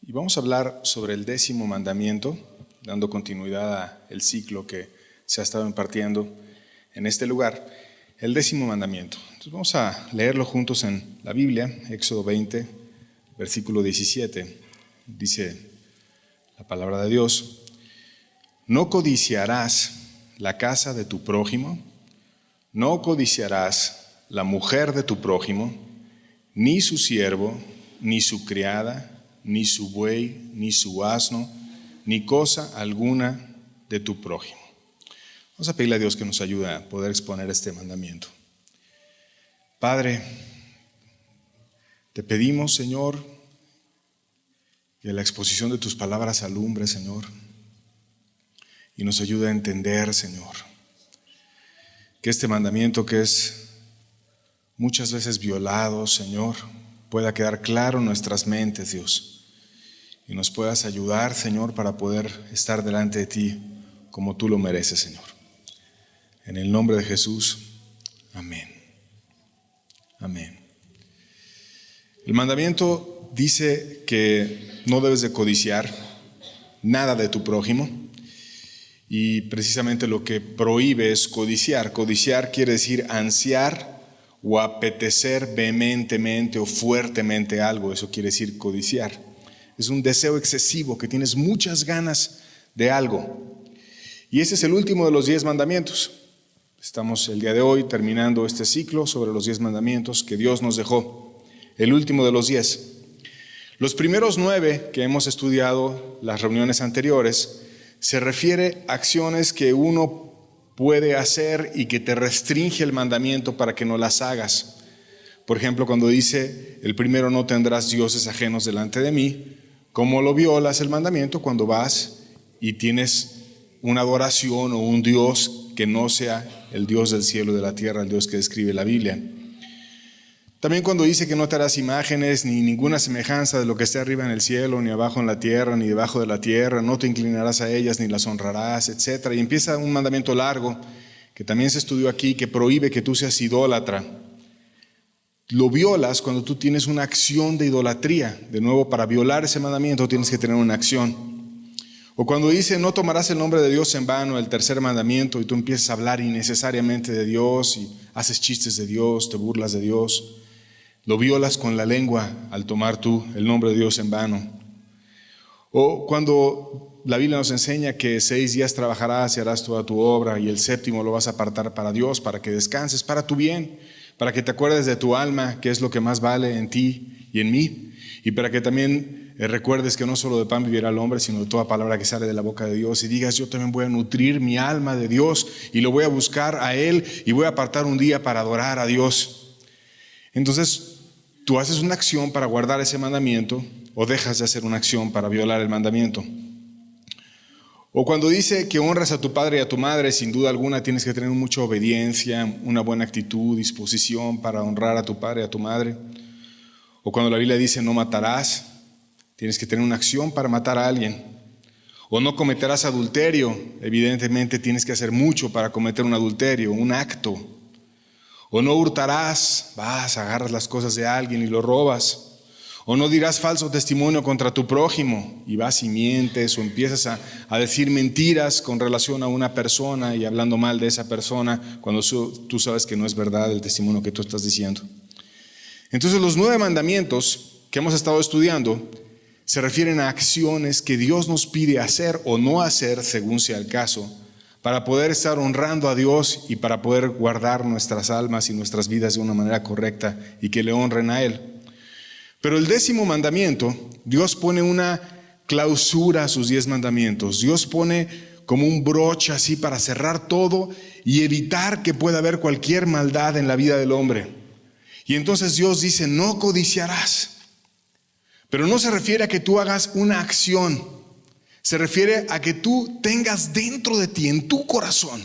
Y vamos a hablar sobre el 10º mandamiento, dando continuidad al ciclo que se ha estado impartiendo en este lugar. El 10º mandamiento. Entonces vamos a leerlo juntos en la Biblia, Éxodo 20, versículo 17. Dice la palabra de Dios: no codiciarás la casa de tu prójimo, no codiciarás la mujer de tu prójimo, ni su siervo, ni su criada, ni su buey, ni su asno, ni cosa alguna de tu prójimo. Vamos a pedirle a Dios que nos ayude a poder exponer este mandamiento. Padre, te pedimos, Señor, que la exposición de tus palabras alumbre, Señor, y nos ayude a entender, Señor, que este mandamiento que es muchas veces violado, Señor, pueda quedar claro en nuestras mentes, Dios, y nos puedas ayudar, Señor, para poder estar delante de ti como tú lo mereces, Señor. En el nombre de Jesús, amén. Amén. El mandamiento dice que no debes de codiciar nada de tu prójimo, y precisamente lo que prohíbe es codiciar. Codiciar quiere decir ansiar o apetecer vehementemente o fuertemente algo. Eso quiere decir codiciar. Es un deseo excesivo, que tienes muchas ganas de algo. Y ese es el último de los 10 mandamientos. Estamos el día de hoy terminando este ciclo sobre los 10 mandamientos que Dios nos dejó. El último de los 10. Los primeros 9 que hemos estudiado las reuniones anteriores se refiere a acciones que uno puede hacer y que te restringe el mandamiento para que no las hagas. Por ejemplo, cuando dice el primero: no tendrás dioses ajenos delante de mí. ¿Cómo lo violas el mandamiento? Cuando vas y tienes una adoración o un Dios que no sea el Dios del cielo y de la tierra, el Dios que describe la Biblia. También cuando dice que no te harás imágenes ni ninguna semejanza de lo que esté arriba en el cielo, ni abajo en la tierra, ni debajo de la tierra, no te inclinarás a ellas, ni las honrarás, etc. Y empieza un mandamiento largo, que también se estudió aquí, que prohíbe que tú seas idólatra. Lo violas cuando tú tienes una acción de idolatría. De nuevo, para violar ese mandamiento tienes que tener una acción. O cuando dice no tomarás el nombre de Dios en vano, el tercer mandamiento, y tú empiezas a hablar innecesariamente de Dios y haces chistes de Dios, te burlas de Dios. Lo violas con la lengua al tomar tú el nombre de Dios en vano. O cuando la Biblia nos enseña que 6 días trabajarás y harás toda tu obra, y el 7º lo vas a apartar para Dios, para que descanses, para tu bien, para que te acuerdes de tu alma, que es lo que más vale en ti y en mí, y para que también recuerdes que no solo de pan vivirá el hombre, sino de toda palabra que sale de la boca de Dios, y digas: yo también voy a nutrir mi alma de Dios y lo voy a buscar a Él, y voy a apartar un día para adorar a Dios. Entonces tú haces una acción para guardar ese mandamiento, o dejas de hacer una acción para violar el mandamiento. O cuando dice que honras a tu padre y a tu madre, sin duda alguna tienes que tener mucha obediencia, una buena actitud, disposición para honrar a tu padre y a tu madre. O cuando la Biblia dice no matarás, tienes que tener una acción para matar a alguien. O no cometerás adulterio, evidentemente tienes que hacer mucho para cometer un adulterio, un acto. O no hurtarás, agarras las cosas de alguien y lo robas. O no dirás falso testimonio contra tu prójimo, y vas y mientes, o empiezas a decir mentiras con relación a una persona y hablando mal de esa persona cuando tú sabes que no es verdad el testimonio que tú estás diciendo. Entonces los 9 mandamientos que hemos estado estudiando se refieren a acciones que Dios nos pide hacer o no hacer, según sea el caso, para poder estar honrando a Dios y para poder guardar nuestras almas y nuestras vidas de una manera correcta y que le honren a Él. Pero el 10º mandamiento, Dios pone una clausura a sus 10 mandamientos. Dios pone como un broche así para cerrar todo y evitar que pueda haber cualquier maldad en la vida del hombre. Y entonces Dios dice: no codiciarás. Pero no se refiere a que tú hagas una acción. Se refiere a que tú tengas dentro de ti, en tu corazón,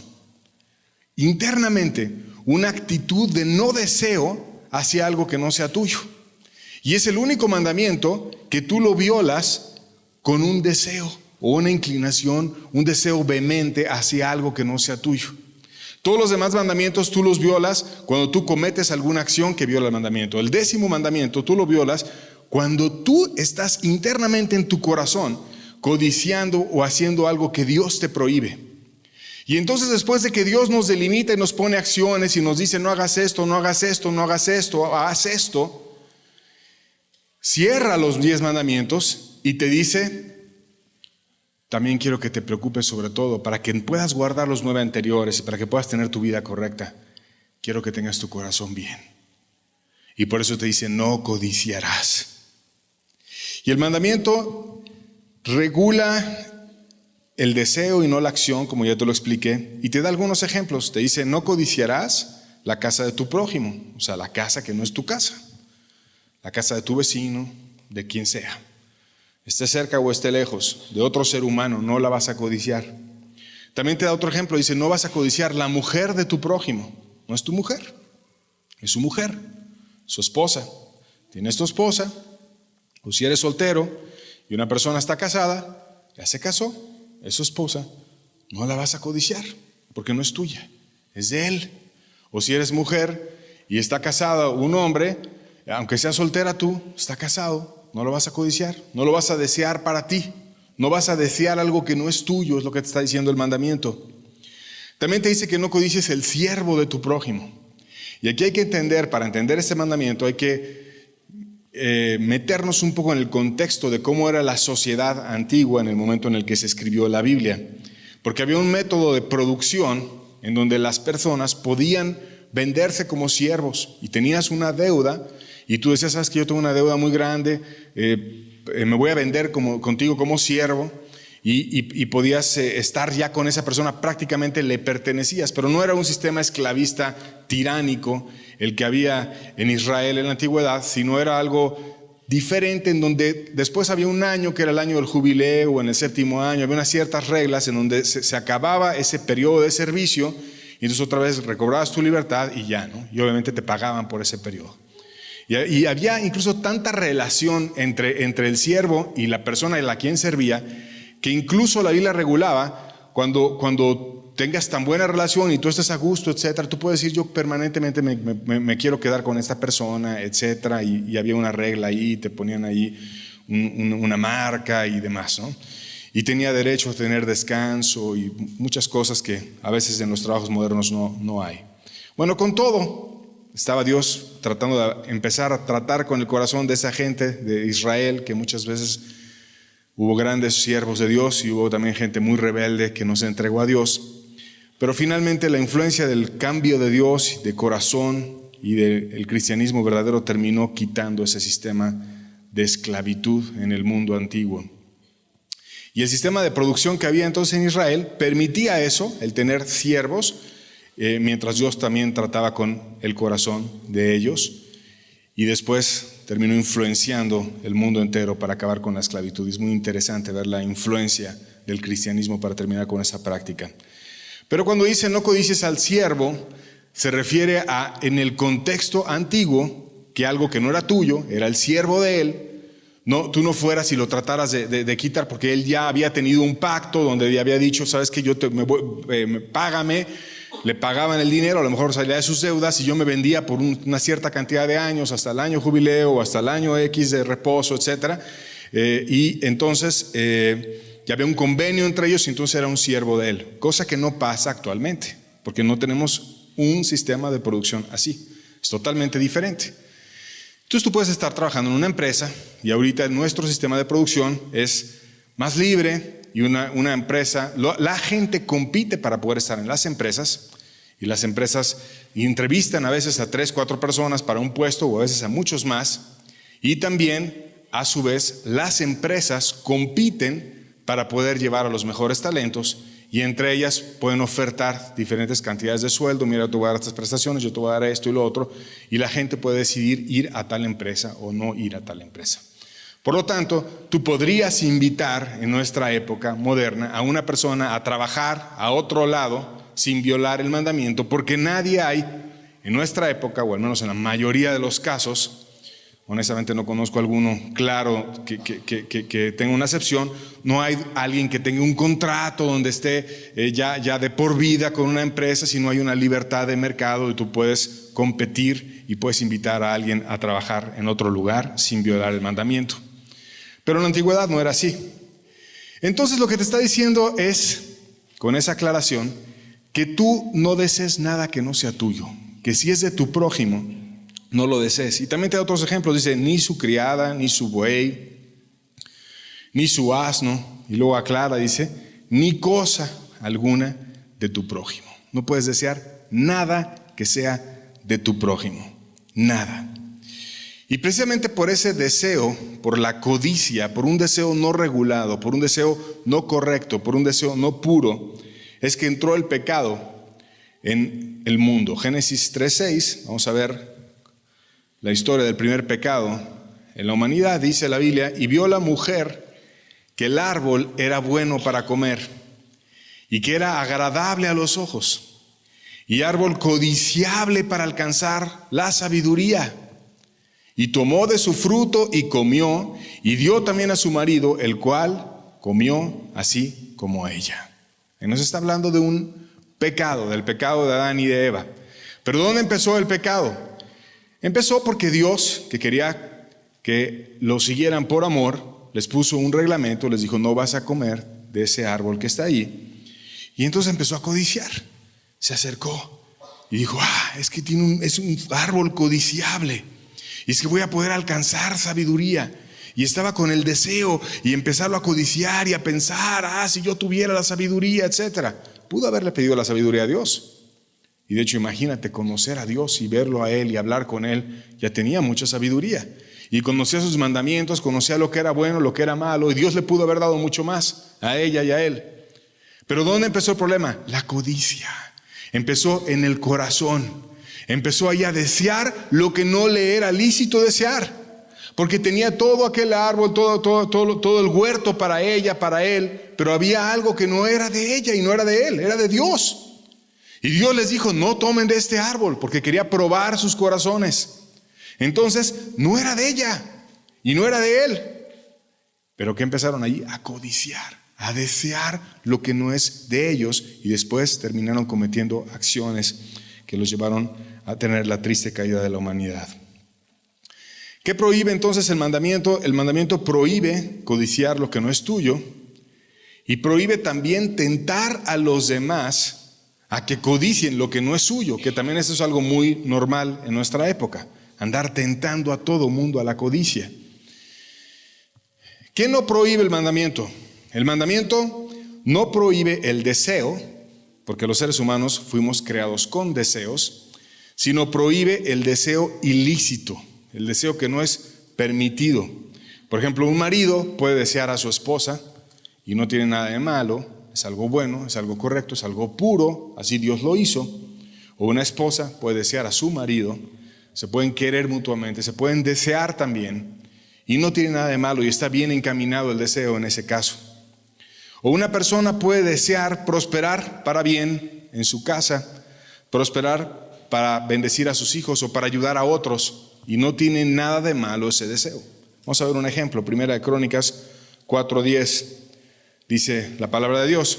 internamente, una actitud de no deseo hacia algo que no sea tuyo. Y es el único mandamiento que tú lo violas con un deseo o una inclinación, un deseo vehemente hacia algo que no sea tuyo. Todos los demás mandamientos tú los violas cuando tú cometes alguna acción que viola el mandamiento. El 10º mandamiento tú lo violas Cuando tú estás internamente en tu corazón codiciando o haciendo algo que Dios te prohíbe. Y entonces después de que Dios nos delimita y nos pone acciones y nos dice no hagas esto, no hagas esto, no hagas esto, haz esto, cierra los 10 mandamientos y te dice, también quiero que te preocupes sobre todo para que puedas guardar los 9 anteriores y para que puedas tener tu vida correcta. Quiero que tengas tu corazón bien. Y por eso te dice, no codiciarás. Y el mandamiento regula el deseo y no la acción, como ya te lo expliqué, y te da algunos ejemplos. Te dice, no codiciarás la casa de tu prójimo, o sea, la casa que no es tu casa, la casa de tu vecino, de quien sea. Esté cerca o esté lejos, de otro ser humano, no la vas a codiciar. También te da otro ejemplo, dice, no vas a codiciar la mujer de tu prójimo. No es tu mujer, es su mujer, su esposa. Tienes tu esposa, o si eres soltero y una persona está casada, ya se casó, es su esposa, no la vas a codiciar porque no es tuya, es de él. O si eres mujer y está casada un hombre, aunque sea soltera tú, está casado, no lo vas a codiciar, no lo vas a desear para ti, no vas a desear algo que no es tuyo, es lo que te está diciendo el mandamiento. También te dice que no codicies el siervo de tu prójimo. Y aquí hay que entender, para entender este mandamiento, hay que meternos un poco en el contexto de cómo era la sociedad antigua en el momento en el que se escribió la Biblia. Porque había un método de producción en donde las personas podían venderse como siervos y tenías una deuda y tú decías, sabes que yo tengo una deuda muy grande, me voy a vender contigo como siervo. Y podías estar ya con esa persona, prácticamente le pertenecías, pero no era un sistema esclavista tiránico el que había en Israel en la antigüedad, sino era algo diferente en donde después había un año que era el año del jubileo, o en el 7º año, había unas ciertas reglas en donde se acababa ese periodo de servicio y entonces otra vez recobrabas tu libertad y ya, ¿no? Y obviamente te pagaban por ese periodo. Y había incluso tanta relación entre el siervo y la persona a la quien servía, que incluso la Biblia regulaba cuando tengas tan buena relación y tú estés a gusto, etcétera, tú puedes decir yo permanentemente me quiero quedar con esta persona, etcétera, y había una regla ahí, te ponían ahí una marca y demás, ¿no? Y tenía derecho a tener descanso y muchas cosas que a veces en los trabajos modernos no hay. Bueno, con todo, estaba Dios tratando de empezar a tratar con el corazón de esa gente de Israel que muchas veces hubo grandes siervos de Dios y hubo también gente muy rebelde que no se entregó a Dios. Pero finalmente la influencia del cambio de Dios, de corazón y del cristianismo verdadero terminó quitando ese sistema de esclavitud en el mundo antiguo. Y el sistema de producción que había entonces en Israel permitía eso, el tener siervos, mientras Dios también trataba con el corazón de ellos. Y después terminó influenciando el mundo entero para acabar con la esclavitud. Es muy interesante ver la influencia del cristianismo para terminar con esa práctica. Pero cuando dice no codicies al siervo, se refiere a, en el contexto antiguo, que algo que no era tuyo, era el siervo de él, no, tú no fueras y lo trataras de quitar, porque él ya había tenido un pacto donde había dicho, sabes que yo págame. Le pagaban el dinero, a lo mejor salía de sus deudas y yo me vendía por una cierta cantidad de años, hasta el año jubileo o hasta el año X de reposo, etcétera. Y entonces ya había un convenio entre ellos y entonces era un siervo de él, cosa que no pasa actualmente, porque no tenemos un sistema de producción así, es totalmente diferente. Entonces tú puedes estar trabajando en una empresa y ahorita nuestro sistema de producción es más libre y una empresa, la gente compite para poder estar en las empresas y las empresas entrevistan a veces a 3, 4 personas para un puesto o a veces a muchos más y también a su vez las empresas compiten para poder llevar a los mejores talentos y entre ellas pueden ofertar diferentes cantidades de sueldo, mira, te voy a dar estas prestaciones, yo te voy a dar esto y lo otro, y la gente puede decidir ir a tal empresa o no ir a tal empresa. Por lo tanto, tú podrías invitar en nuestra época moderna a una persona a trabajar a otro lado sin violar el mandamiento, porque nadie hay en nuestra época, o al menos en la mayoría de los casos, Honestamente no conozco alguno claro que tenga una excepción. No hay alguien que tenga un contrato donde esté ya de por vida con una empresa, sino hay una libertad de mercado y tú puedes competir y puedes invitar a alguien a trabajar en otro lugar sin violar el mandamiento. Pero en la antigüedad no era así. Entonces lo que te está diciendo es, con esa aclaración, que tú no desees nada que no sea tuyo, que si es de tu prójimo, no lo desees. Y también te da otros ejemplos, dice, ni su criada, ni su buey, ni su asno, y luego aclara, dice, ni cosa alguna de tu prójimo. No puedes desear nada que sea de tu prójimo, nada. Y precisamente por ese deseo, por la codicia, por un deseo no regulado, por un deseo no correcto, por un deseo no puro, es que entró el pecado en el mundo. Génesis 3:6, vamos a ver la historia del primer pecado en la humanidad. Dice la Biblia, y vio la mujer que el árbol era bueno para comer y que era agradable a los ojos y árbol codiciable para alcanzar la sabiduría. Y tomó de su fruto y comió, y dio también a su marido, el cual comió así como ella. Y nos está hablando de un pecado, del pecado de Adán y de Eva. ¿Pero dónde empezó el pecado? Empezó porque Dios, que quería que lo siguieran por amor, les puso un reglamento, les dijo, no vas a comer de ese árbol que está ahí. Y entonces empezó a codiciar. Se acercó y dijo, es que es un árbol codiciable. Y es que voy a poder alcanzar sabiduría. Y estaba con el deseo y empezarlo a codiciar y a pensar, si yo tuviera la sabiduría, etc. Pudo haberle pedido la sabiduría a Dios. Y de hecho, imagínate, conocer a Dios y verlo a Él y hablar con Él, ya tenía mucha sabiduría. Y conocía sus mandamientos, conocía lo que era bueno, lo que era malo, y Dios le pudo haber dado mucho más a ella y a Él. Pero ¿dónde empezó el problema? La codicia. Empezó en el corazón. Empezó ahí a desear lo que no le era lícito desear. Porque tenía todo aquel árbol, todo el huerto para ella, para él, pero había algo que no era de ella y no era de él, era de Dios. Y Dios les dijo, no tomen de este árbol, porque quería probar sus corazones. Entonces, no era de ella y no era de él. Pero ¿qué empezaron allí? A codiciar, a desear lo que no es de ellos, y después terminaron cometiendo acciones que los llevaron a tener la triste caída de la humanidad. ¿Qué prohíbe entonces el mandamiento? El mandamiento prohíbe codiciar lo que no es tuyo y prohíbe también tentar a los demás a que codicien lo que no es suyo, que también eso es algo muy normal en nuestra época, andar tentando a todo mundo a la codicia. ¿Qué no prohíbe el mandamiento? El mandamiento no prohíbe el deseo, porque los seres humanos fuimos creados con deseos, sino prohíbe el deseo ilícito, el deseo que no es permitido. Por ejemplo, un marido puede desear a su esposa y no tiene nada de malo, es algo bueno, es algo correcto, es algo puro, así Dios lo hizo. O una esposa puede desear a su marido, se pueden querer mutuamente, se pueden desear también y no tiene nada de malo y está bien encaminado el deseo en ese caso. O una persona puede desear prosperar para bien en su casa, prosperar para bendecir a sus hijos o para ayudar a otros, y no tiene nada de malo ese deseo. Vamos a ver un ejemplo. Primera de Crónicas 4:10 dice la palabra de Dios: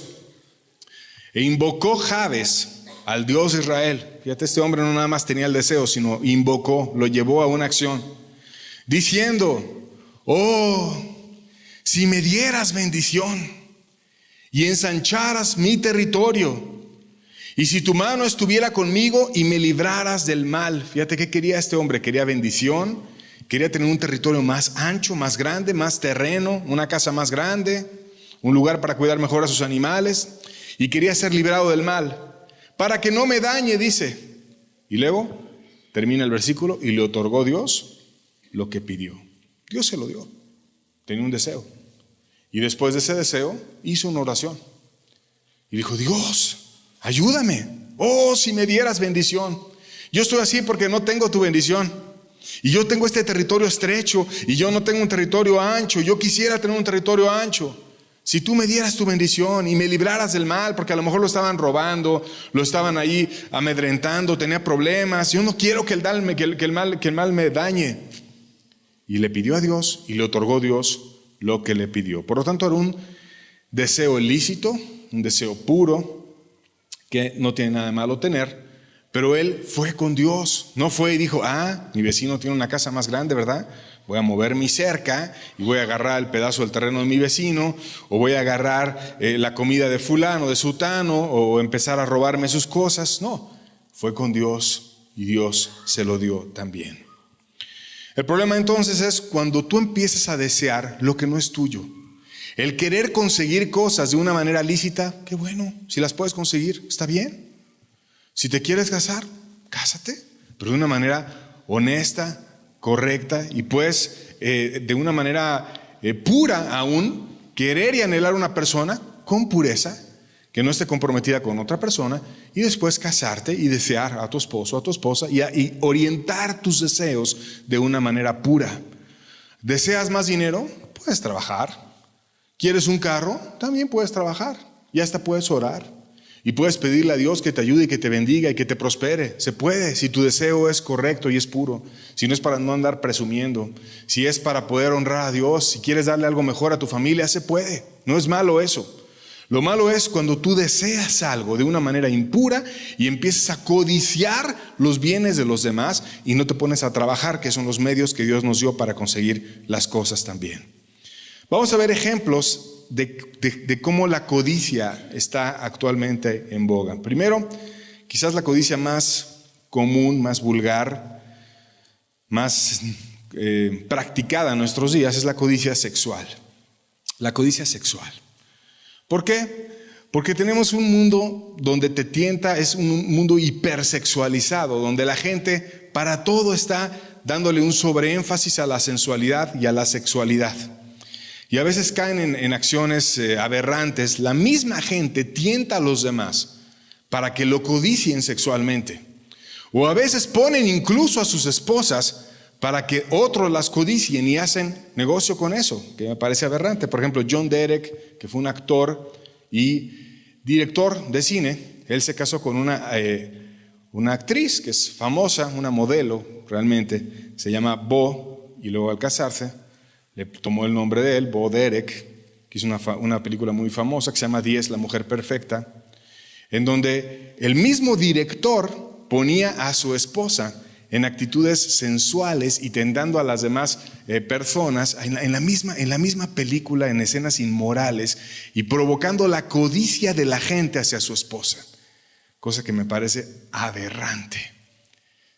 e invocó Jabes al Dios de Israel. Fíjate, este hombre no nada más tenía el deseo, sino invocó, lo llevó a una acción, diciendo: oh, si me dieras bendición y ensancharas mi territorio, y si tu mano estuviera conmigo y me libraras del mal. Fíjate qué quería este hombre, quería bendición, quería tener un territorio más ancho, más grande, más terreno, una casa más grande, un lugar para cuidar mejor a sus animales, y quería ser librado del mal, para que no me dañe, dice. Y luego termina el versículo: y le otorgó Dios lo que pidió. Dios se lo dio, tenía un deseo, y después de ese deseo hizo una oración y dijo: Dios, ayúdame, oh, si me dieras bendición. Yo estoy así porque no tengo tu bendición. Y yo tengo este territorio estrecho y yo no tengo un territorio ancho. Yo quisiera tener un territorio ancho. Si tú me dieras tu bendición y me libraras del mal, porque a lo mejor lo estaban robando, lo estaban ahí amedrentando, tenía problemas. Yo no quiero que el mal me dañe. y le pidió a Dios y le otorgó Dios lo que le pidió. Por lo tanto, era un deseo ilícito, un deseo puro, que no tiene nada de malo tener, pero él fue con Dios, no fue y dijo, mi vecino tiene una casa más grande, ¿verdad? Voy a mover mi cerca y voy a agarrar el pedazo del terreno de mi vecino, o voy a agarrar la comida de fulano, de sutano, o empezar a robarme sus cosas. No, fue con Dios y Dios se lo dio también. El problema entonces es cuando tú empiezas a desear lo que no es tuyo. El querer conseguir cosas de una manera lícita, qué bueno, si las puedes conseguir, está bien. Si te quieres casar, cásate, pero de una manera honesta, correcta, y pues de una manera pura aún, querer y anhelar a una persona con pureza, que no esté comprometida con otra persona, y después casarte y desear a tu esposo, a tu esposa, y orientar tus deseos de una manera pura. ¿Deseas más dinero? Puedes trabajar. ¿Quieres un carro? También puedes trabajar, y hasta puedes orar. Y puedes pedirle a Dios que te ayude y que te bendiga y que te prospere. Se puede, si tu deseo es correcto y es puro. Si no es para no andar presumiendo. Si es para poder honrar a Dios. Si quieres darle algo mejor a tu familia, se puede. No es malo eso. Lo malo es cuando tú deseas algo de una manera impura y empiezas a codiciar los bienes de los demás y no te pones a trabajar, que son los medios que Dios nos dio para conseguir las cosas también. Vamos a ver ejemplos de cómo la codicia está actualmente en boga. Primero, quizás la codicia más común, más vulgar, más practicada en nuestros días es la codicia sexual. La codicia sexual. ¿Por qué? Porque tenemos un mundo donde te tienta, es un mundo hipersexualizado, donde la gente para todo está dándole un sobreénfasis a la sensualidad y a la sexualidad. Y a veces caen en acciones aberrantes. La misma gente tienta a los demás para que lo codicien sexualmente. O a veces ponen incluso a sus esposas para que otros las codicien y hacen negocio con eso, que me parece aberrante. Por ejemplo, John Derek, que fue un actor y director de cine, él se casó con una actriz que es famosa, una modelo realmente, se llama Bo, y luego al casarse le tomó el nombre de él, Bo Derek, que hizo una película muy famosa que se llama 10, la mujer perfecta, en donde el mismo director ponía a su esposa en actitudes sensuales y tentando a las demás personas en la misma película, en escenas inmorales y provocando la codicia de la gente hacia su esposa, cosa que me parece aberrante.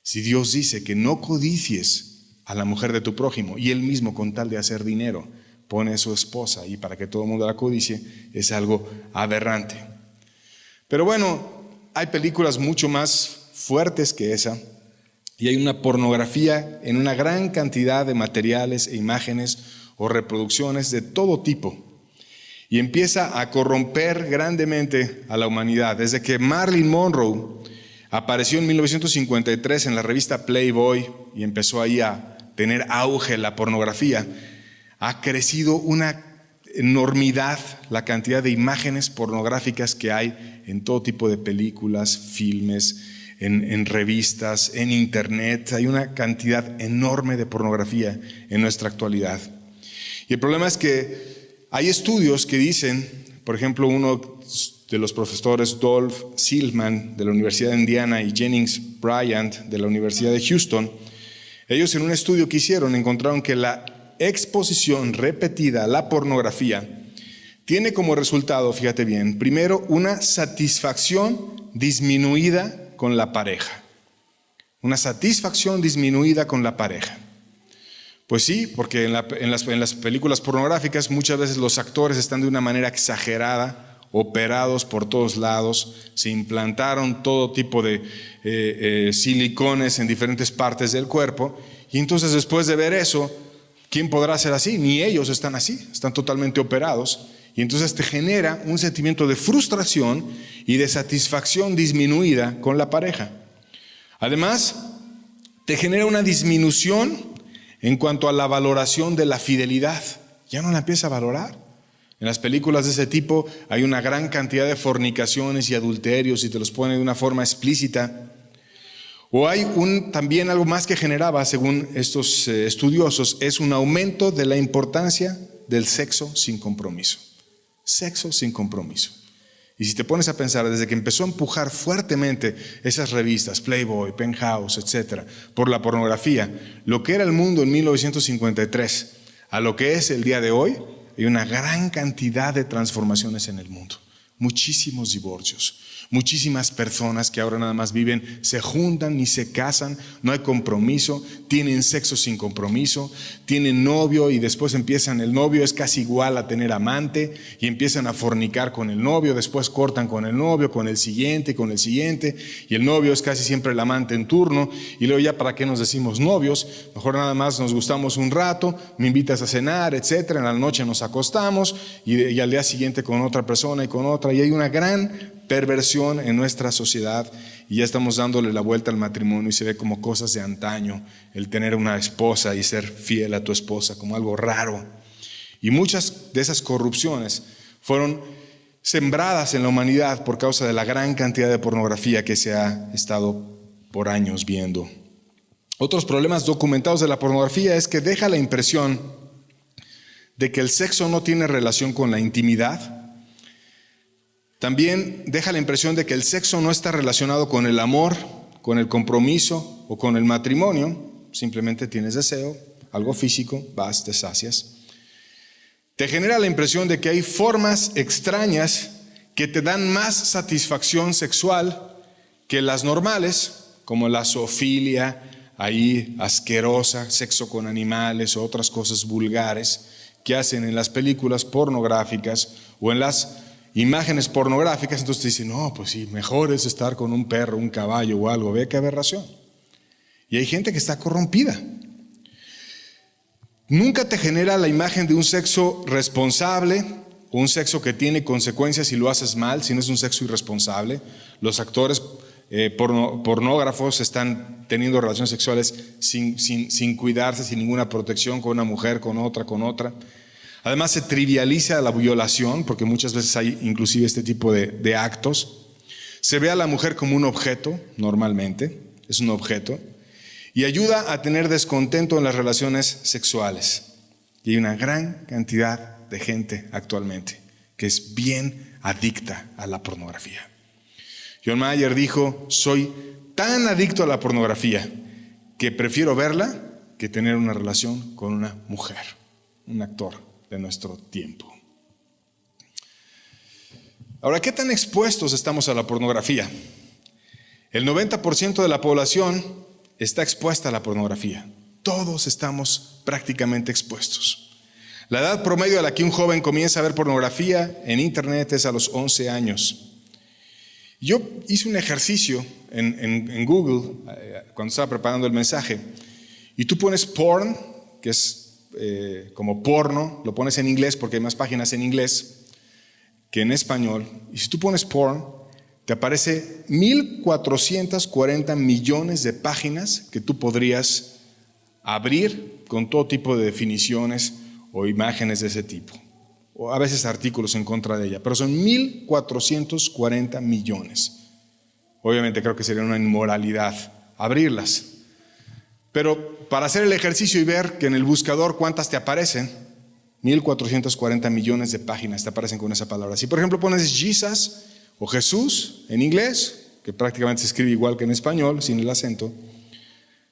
Si Dios dice que no codicies a la mujer de tu prójimo y él mismo con tal de hacer dinero pone a su esposa y para que todo el mundo la codicie, es algo aberrante. Pero bueno, hay películas mucho más fuertes que esa y hay una pornografía en una gran cantidad de materiales e imágenes o reproducciones de todo tipo y empieza a corromper grandemente a la humanidad. Desde que Marilyn Monroe apareció en 1953 en la revista Playboy y empezó ahí a tener auge la pornografía, ha crecido una enormidad la cantidad de imágenes pornográficas que hay en todo tipo de películas, filmes, en revistas, en internet. Hay una cantidad enorme de pornografía en nuestra actualidad. Y el problema es que hay estudios que dicen, por ejemplo, uno de los profesores Dolph Silman de la Universidad de Indiana y Jennings Bryant de la Universidad de Houston, ellos en un estudio que hicieron encontraron que la exposición repetida a la pornografía tiene como resultado, fíjate bien, primero una satisfacción disminuida con la pareja. Una satisfacción disminuida con la pareja. Pues sí, porque en las películas pornográficas muchas veces los actores están de una manera exagerada, operados por todos lados, se implantaron todo tipo de silicones en diferentes partes del cuerpo y entonces después de ver eso, ¿quién podrá ser así? Ni ellos están así, están totalmente operados y entonces te genera un sentimiento de frustración y de satisfacción disminuida con la pareja. Además, te genera una disminución en cuanto a la valoración de la fidelidad. Ya no la empieza a valorar. En las películas de ese tipo hay una gran cantidad de fornicaciones y adulterios y te los ponen de una forma explícita. O hay también algo más que generaba, según estos estudiosos, es un aumento de la importancia del sexo sin compromiso. Sexo sin compromiso. Y si te pones a pensar, desde que empezó a empujar fuertemente esas revistas, Playboy, Penthouse, etcétera, por la pornografía, lo que era el mundo en 1953 a lo que es el día de hoy, hay una gran cantidad de transformaciones en el mundo. Muchísimos divorcios, muchísimas personas que ahora nada más viven, se juntan ni se casan, no hay compromiso, tienen sexo sin compromiso, tienen novio y después el novio es casi igual a tener amante y empiezan a fornicar con el novio, después cortan con el novio, con el siguiente y el novio es casi siempre el amante en turno y luego ya para qué nos decimos novios, mejor nada más nos gustamos un rato, me invitas a cenar, etcétera, en la noche nos acostamos y al día siguiente con otra persona y con otra. Y hay una gran perversión en nuestra sociedad y ya estamos dándole la vuelta al matrimonio y se ve como cosas de antaño, el tener una esposa y ser fiel a tu esposa como algo raro. Y muchas de esas corrupciones fueron sembradas en la humanidad por causa de la gran cantidad de pornografía que se ha estado por años viendo. Otros problemas documentados de la pornografía es que deja la impresión de que el sexo no tiene relación con la intimidad. También deja la impresión de que el sexo no está relacionado con el amor, con el compromiso o con el matrimonio. Simplemente tienes deseo, algo físico, vas, te sacias. Te genera la impresión de que hay formas extrañas que te dan más satisfacción sexual que las normales, como la zoofilia, ahí asquerosa, sexo con animales o otras cosas vulgares que hacen en las películas pornográficas o en las imágenes pornográficas. Entonces te dicen, no, pues sí, mejor es estar con un perro, un caballo o algo. Ve qué aberración. Y hay gente que está corrompida. Nunca te genera la imagen de un sexo responsable o un sexo que tiene consecuencias si lo haces mal, si no es un sexo irresponsable. Los actores pornógrafos están teniendo relaciones sexuales sin cuidarse, sin ninguna protección, con una mujer, con otra. Además se trivializa la violación, porque muchas veces hay inclusive este tipo de actos. Se ve a la mujer como un objeto, normalmente, es un objeto, y ayuda a tener descontento en las relaciones sexuales. Y hay una gran cantidad de gente actualmente que es bien adicta a la pornografía. John Mayer dijo, soy tan adicto a la pornografía que prefiero verla que tener una relación con una mujer, un actor de nuestro tiempo. Ahora, ¿qué tan expuestos estamos a la pornografía? El 90% de la población está expuesta a la pornografía. Todos estamos prácticamente expuestos. La edad promedio a la que un joven comienza a ver pornografía en internet es a los 11 años. Yo hice un ejercicio en Google cuando estaba preparando el mensaje y tú pones porn, que es como porno, lo pones en inglés porque hay más páginas en inglés que en español, y si tú pones porn te aparece 1,440 millones de páginas que tú podrías abrir con todo tipo de definiciones o imágenes de ese tipo, o a veces artículos en contra de ella, pero son 1,440 millones. Obviamente creo que sería una inmoralidad abrirlas. Pero para hacer el ejercicio y ver que en el buscador cuántas te aparecen, 1,440 millones de páginas te aparecen con esa palabra. Si por ejemplo pones Jesus o Jesús en inglés, que prácticamente se escribe igual que en español, sin el acento,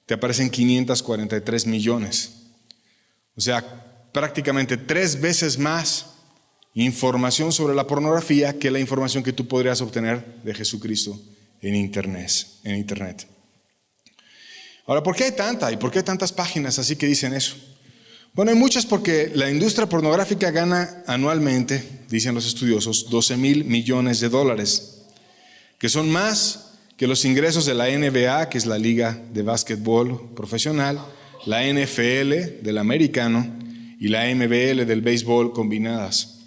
te aparecen 543 millones. O sea, prácticamente 3 veces más información sobre la pornografía que la información que tú podrías obtener de Jesucristo en internet. Ahora, ¿por qué hay tanta? ¿Y por qué hay tantas páginas así que dicen eso? Bueno, hay muchas porque la industria pornográfica gana anualmente, dicen los estudiosos, $12,000 millones, que son más que los ingresos de la NBA, que es la liga de básquetbol profesional, la NFL del americano y la MLB del béisbol combinadas.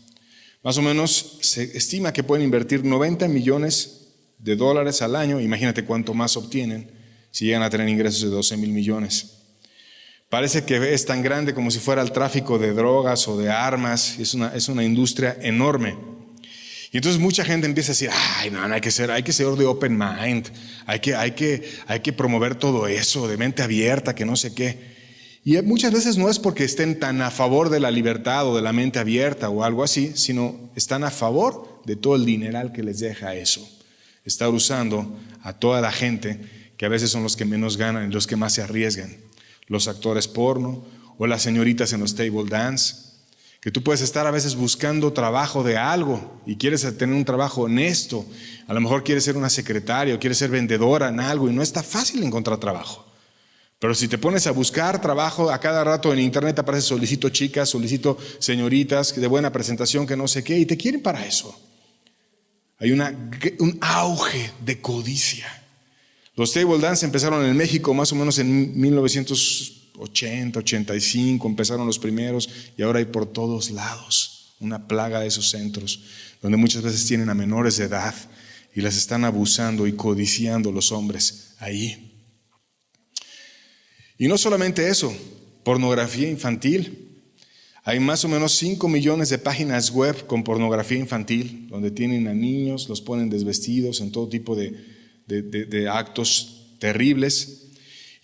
Más o menos se estima que pueden invertir $90 millones al año. Imagínate cuánto más obtienen si llegan a tener ingresos de 12,000 millones. Parece que es tan grande como si fuera el tráfico de drogas o de armas. Es una industria enorme. Y entonces mucha gente empieza a decir, ay, no, hay que ser de open mind, hay que promover todo eso, de mente abierta, que no sé qué. Y muchas veces no es porque estén tan a favor de la libertad o de la mente abierta o algo así, sino están a favor de todo el dineral que les deja eso. Estar usando a toda la gente, que a veces son los que menos ganan y los que más se arriesgan. Los actores porno o las señoritas en los table dance. Que tú puedes estar a veces buscando trabajo de algo y quieres tener un trabajo honesto. A lo mejor quieres ser una secretaria o quieres ser vendedora en algo y no está fácil encontrar trabajo. Pero si te pones a buscar trabajo a cada rato en internet aparece solicito chicas, solicito señoritas de buena presentación que no sé qué y te quieren para eso. Hay un auge de codicia. Los table dance empezaron en México más o menos en 1980, 85, empezaron los primeros y ahora hay por todos lados una plaga de esos centros donde muchas veces tienen a menores de edad y las están abusando y codiciando los hombres ahí. Y no solamente eso, pornografía infantil. Hay más o menos 5 millones de páginas web con pornografía infantil donde tienen a niños, los ponen desvestidos en todo tipo de actos terribles.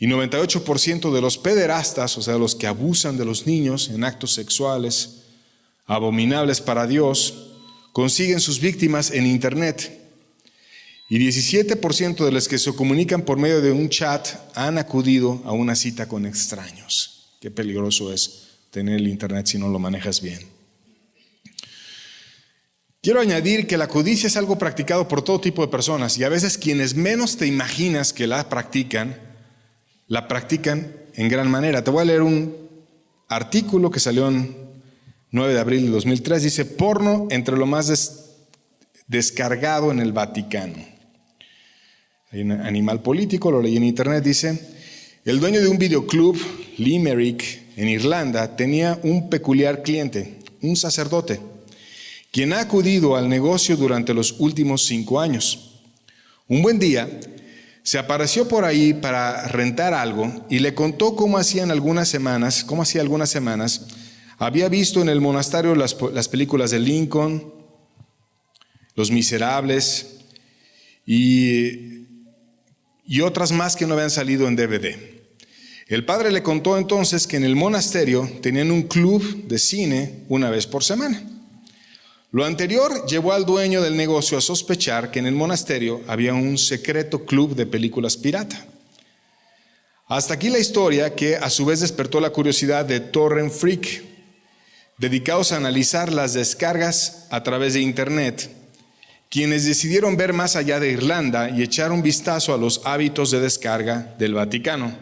Y 98% de los pederastas, o sea, los que abusan de los niños en actos sexuales abominables para Dios, consiguen sus víctimas en internet. Y 17% de los que se comunican por medio de un chat han acudido a una cita con extraños. Qué peligroso es tener el internet si no lo manejas bien. Quiero añadir que la codicia es algo practicado por todo tipo de personas y a veces quienes menos te imaginas que la practican en gran manera. Te voy a leer un artículo que salió en 9 de abril de 2003. Dice, porno entre lo más descargado en el Vaticano. Hay un animal político, lo leí en internet, dice, el dueño de un videoclub, Limerick, en Irlanda, tenía un peculiar cliente, un sacerdote, quien ha acudido al negocio durante los últimos 5 años. Un buen día, se apareció por ahí para rentar algo y le contó cómo hacía algunas semanas, había visto en el monasterio las películas de Lincoln, Los Miserables y otras más que no habían salido en DVD. El padre le contó entonces que en el monasterio tenían un club de cine una vez por semana. Lo anterior llevó al dueño del negocio a sospechar que en el monasterio había un secreto club de películas pirata. Hasta aquí la historia que a su vez despertó la curiosidad de Torrent Freak, dedicados a analizar las descargas a través de internet, quienes decidieron ver más allá de Irlanda y echar un vistazo a los hábitos de descarga del Vaticano.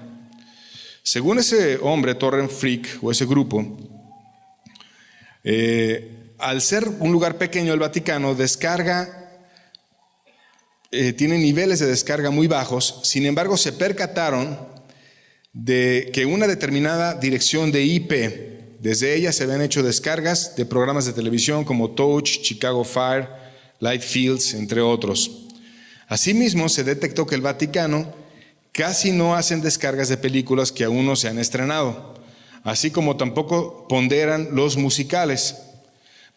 Según ese hombre, Torrent Freak, o ese grupo, al ser un lugar pequeño el Vaticano, tiene niveles de descarga muy bajos. Sin embargo, se percataron de que una determinada dirección de IP, desde ella se habían hecho descargas de programas de televisión como Touch, Chicago Fire, Lightfields, entre otros. Asimismo, se detectó que el Vaticano casi no hacen descargas de películas que aún no se han estrenado, así como tampoco ponderan los musicales.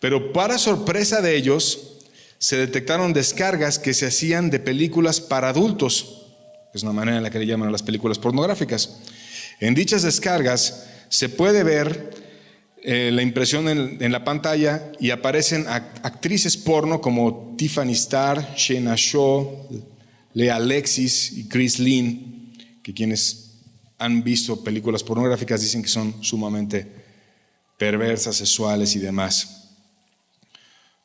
Pero para sorpresa de ellos, se detectaron descargas que se hacían de películas para adultos. Es una manera en la que le llaman a las películas pornográficas. En dichas descargas se puede ver la impresión en la pantalla y aparecen actrices porno como Tiffany Starr, Shayna Shaw, Lea Alexis y Chris Lynn, que quienes han visto películas pornográficas dicen que son sumamente perversas, sexuales y demás.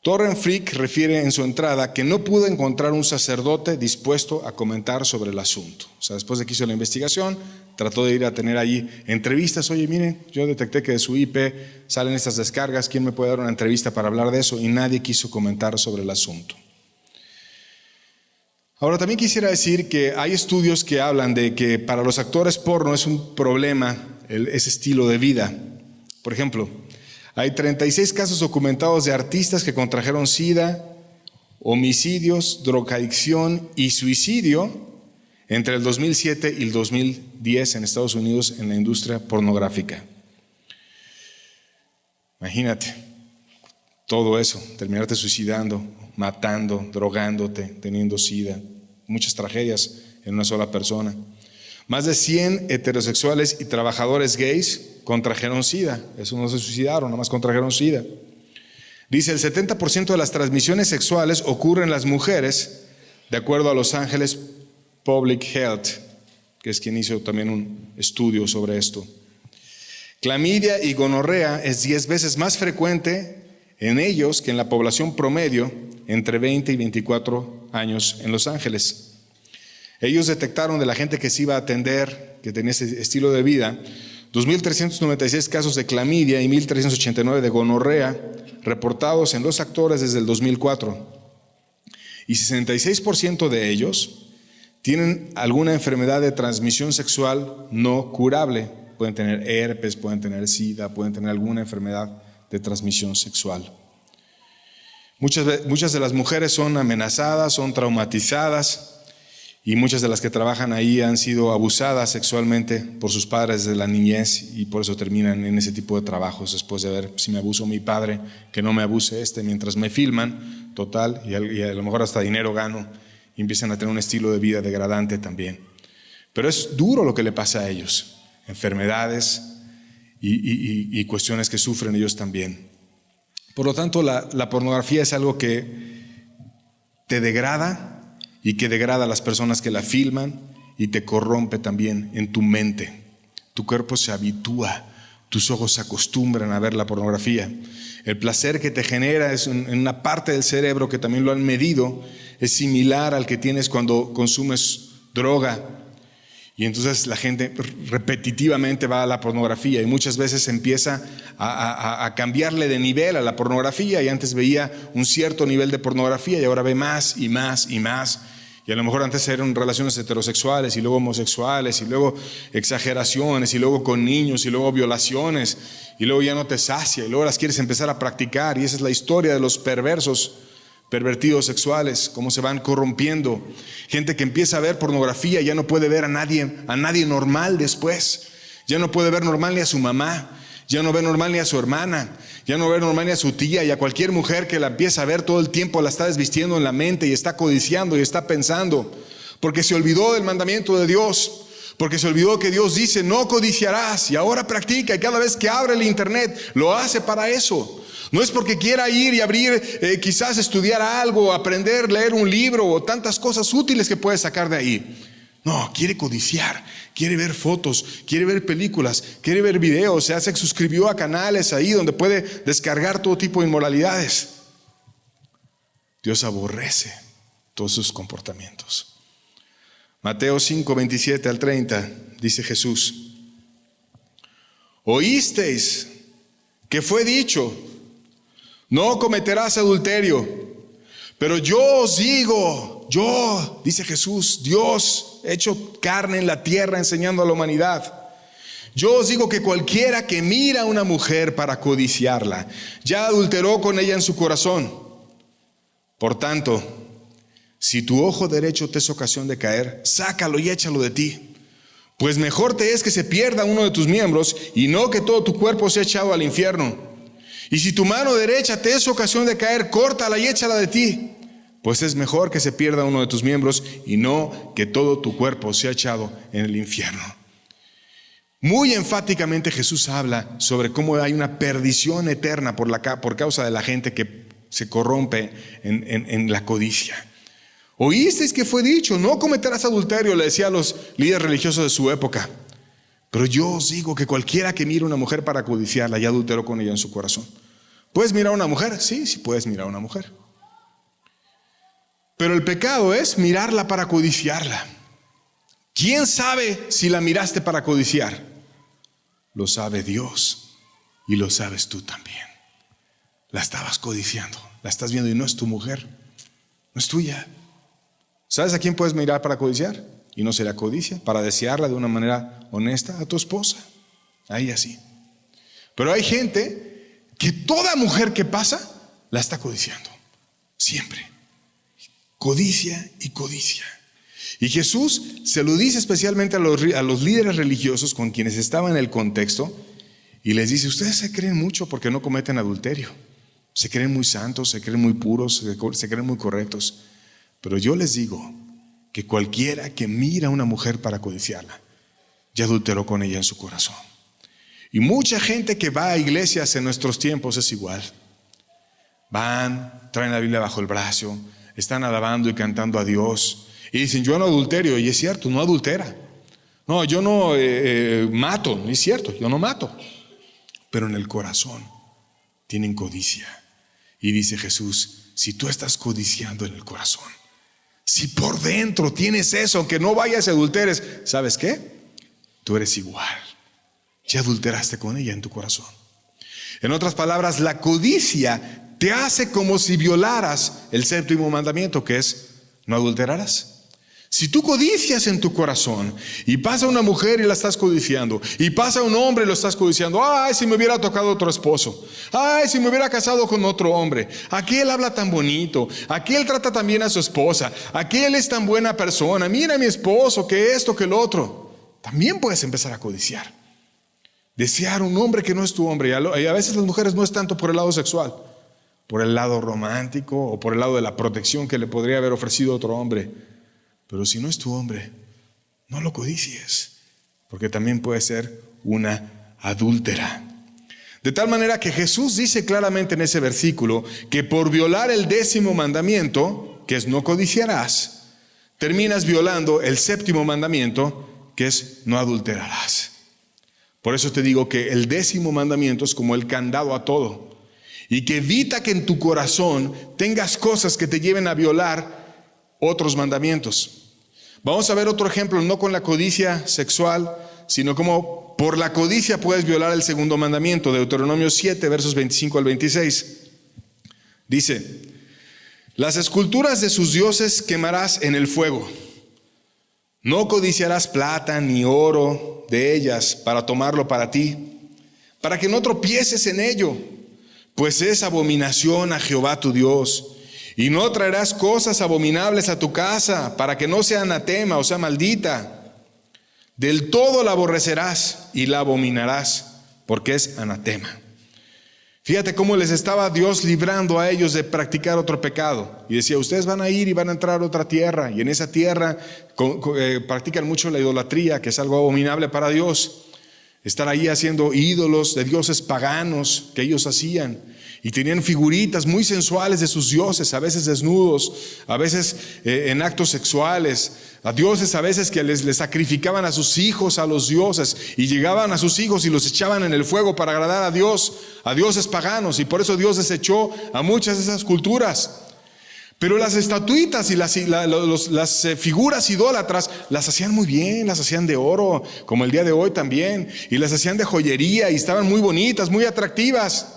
Torrent Freak refiere en su entrada que no pudo encontrar un sacerdote dispuesto a comentar sobre el asunto. O sea, después de que hizo la investigación, trató de ir a tener allí entrevistas. Oye, miren, yo detecté que de su IP salen estas descargas, ¿quién me puede dar una entrevista para hablar de eso? Y nadie quiso comentar sobre el asunto. Ahora, también quisiera decir que hay estudios que hablan de que para los actores porno es un problema ese estilo de vida. Por ejemplo, hay 36 casos documentados de artistas que contrajeron SIDA, homicidios, drogadicción y suicidio entre el 2007 y el 2010 en Estados Unidos en la industria pornográfica. Imagínate, todo eso, terminarte suicidando, matando, drogándote, teniendo SIDA, muchas tragedias en una sola persona. Más de 100 heterosexuales y trabajadores gays contrajeron SIDA. Eso no se suicidaron, nada más contrajeron SIDA. Dice, el 70% de las transmisiones sexuales ocurren en las mujeres, de acuerdo a Los Ángeles Public Health, que es quien hizo también un estudio sobre esto. Clamidia y gonorrea es 10 veces más frecuente en ellos que en la población promedio entre 20 y 24 años en Los Ángeles. Ellos detectaron de la gente que se iba a atender, que tenía ese estilo de vida, 2.396 casos de clamidia y 1.389 de gonorrea reportados en los actores desde el 2004. Y 66% de ellos tienen alguna enfermedad de transmisión sexual no curable. Pueden tener herpes, pueden tener SIDA, pueden tener alguna enfermedad de transmisión sexual. Muchas de las mujeres son amenazadas, son traumatizadas, y muchas de las que trabajan ahí han sido abusadas sexualmente por sus padres desde la niñez y por eso terminan en ese tipo de trabajos después de ver si me abusó mi padre, que no me abuse mientras me filman, total, y a lo mejor hasta dinero gano y empiezan a tener un estilo de vida degradante también. Pero es duro lo que le pasa a ellos, enfermedades y cuestiones que sufren ellos también. Por lo tanto, la pornografía es algo que te degrada y que degrada a las personas que la filman y te corrompe también en tu mente. Tu cuerpo se habitúa, tus ojos se acostumbran a ver la pornografía. El placer que te genera es en una parte del cerebro que también lo han medido, es similar al que tienes cuando consumes droga. Y entonces la gente repetitivamente va a la pornografía y muchas veces empieza a cambiarle de nivel a la pornografía, y antes veía un cierto nivel de pornografía y ahora ve más y más y más. Y a lo mejor antes eran relaciones heterosexuales y luego homosexuales y luego exageraciones y luego con niños y luego violaciones y luego ya no te sacia y luego las quieres empezar a practicar, y esa es la historia de los pervertidos sexuales, cómo se van corrompiendo. Gente que empieza a ver pornografía ya no puede ver a nadie normal después. Ya no puede ver normal ni a su mamá, ya no ve normal ni a su hermana, ya no ve normal ni a su tía, y a cualquier mujer que la empieza a ver todo el tiempo la está desvistiendo en la mente y está codiciando y está pensando, porque se olvidó del mandamiento de Dios, porque se olvidó que Dios dice no codiciarás, y ahora practica, y cada vez que abre el internet lo hace para eso. No es porque quiera ir y abrir, quizás estudiar algo, aprender, leer un libro o tantas cosas útiles que puede sacar de ahí. No, quiere codiciar, quiere ver fotos, quiere ver películas, quiere ver videos. Se suscribió a canales ahí donde puede descargar todo tipo de inmoralidades. Dios aborrece todos sus comportamientos. Mateo 5, 27 al 30, dice Jesús: oísteis que fue dicho, no cometerás adulterio, pero yo os digo, yo, dice Jesús, Dios hecho carne en la tierra enseñando a la humanidad, yo os digo que cualquiera que mira a una mujer para codiciarla, ya adulteró con ella en su corazón. Por tanto, si tu ojo derecho te es ocasión de caer, sácalo y échalo de ti, pues mejor te es que se pierda uno de tus miembros y no que todo tu cuerpo sea echado al infierno. Y si tu mano derecha te es ocasión de caer, córtala y échala de ti, pues es mejor que se pierda uno de tus miembros y no que todo tu cuerpo sea echado en el infierno. Muy enfáticamente Jesús habla sobre cómo hay una perdición eterna por causa de la gente que se corrompe en la codicia. Oísteis que fue dicho, no cometerás adulterio, le decía a los líderes religiosos de su época. Pero yo os digo que cualquiera que mire a una mujer para codiciarla, ya adulteró con ella en su corazón. ¿Puedes mirar a una mujer? Sí, sí puedes mirar a una mujer. Pero el pecado es mirarla para codiciarla. ¿Quién sabe si la miraste para codiciar? Lo sabe Dios y lo sabes tú también. La estabas codiciando, la estás viendo y no es tu mujer, no es tuya. ¿Sabes a quién puedes mirar para codiciar? Y no será codicia, para desearla de una manera honesta, a tu esposa. Ahí así. Pero hay gente que toda mujer que pasa la está codiciando. Siempre. Codicia y codicia. Y Jesús se lo dice especialmente a los líderes religiosos con quienes estaban en el contexto, y les dice: ustedes se creen mucho porque no cometen adulterio. Se creen muy santos, se creen muy puros, se creen muy correctos. Pero yo les digo que cualquiera que mira a una mujer para codiciarla, ya adulteró con ella en su corazón. Y mucha gente que va a iglesias en nuestros tiempos es igual. Van, traen la Biblia bajo el brazo, están alabando y cantando a Dios y dicen, yo no adulterio. Y es cierto, no adultera. No, yo no mato. Es cierto, yo no mato. Pero en el corazón tienen codicia. Y dice Jesús, si tú estás codiciando en el corazón, si por dentro tienes eso, aunque no vayas y adulteres, ¿sabes qué? Tú eres igual. Ya adulteraste con ella en tu corazón. En otras palabras, la codicia te hace como si violaras el séptimo mandamiento, que es no adulterarás. Si tú codicias en tu corazón y pasa una mujer y la estás codiciando, y pasa un hombre y lo estás codiciando, ay, si me hubiera tocado otro esposo, ay, si me hubiera casado con otro hombre, aquel habla tan bonito, aquel trata tan bien a su esposa, aquel es tan buena persona, mira a mi esposo, que esto, que lo otro. También puedes empezar a codiciar. Desear un hombre que no es tu hombre. Y a veces las mujeres no es tanto por el lado sexual, por el lado romántico o por el lado de la protección que le podría haber ofrecido otro hombre. Pero si no es tu hombre, no lo codicies, porque también puede ser una adúltera. De tal manera que Jesús dice claramente en ese versículo que por violar el 10º mandamiento, que es no codiciarás, terminas violando el 7º mandamiento, que es no adulterarás. Por eso te digo que el 10º mandamiento es como el candado a todo, y que evita que en tu corazón tengas cosas que te lleven a violar otros mandamientos. Vamos a ver otro ejemplo, no con la codicia sexual, sino como por la codicia puedes violar el 2º mandamiento. Deuteronomio 7, versos 25 al 26. Dice, las esculturas de sus dioses quemarás en el fuego. No codiciarás plata ni oro de ellas para tomarlo para ti, para que no tropieces en ello, pues es abominación a Jehová tu Dios. Y no traerás cosas abominables a tu casa, para que no sea anatema, o sea maldita. Del todo la aborrecerás y la abominarás, porque es anatema. Fíjate cómo les estaba Dios librando a ellos de practicar otro pecado. Y decía, ustedes van a ir y van a entrar a otra tierra, y en esa tierra practican mucho la idolatría, que es algo abominable para Dios. Estar ahí haciendo ídolos de dioses paganos que ellos hacían. Y tenían figuritas muy sensuales de sus dioses, a veces desnudos, a veces en actos sexuales, a dioses a veces que les sacrificaban a sus hijos a los dioses, y llegaban a sus hijos y los echaban en el fuego para agradar a Dios, a dioses paganos, y por eso Dios desechó a muchas de esas culturas. Pero las estatuitas y las figuras idólatras las hacían muy bien, las hacían de oro, como el día de hoy también, y las hacían de joyería y estaban muy bonitas, muy atractivas.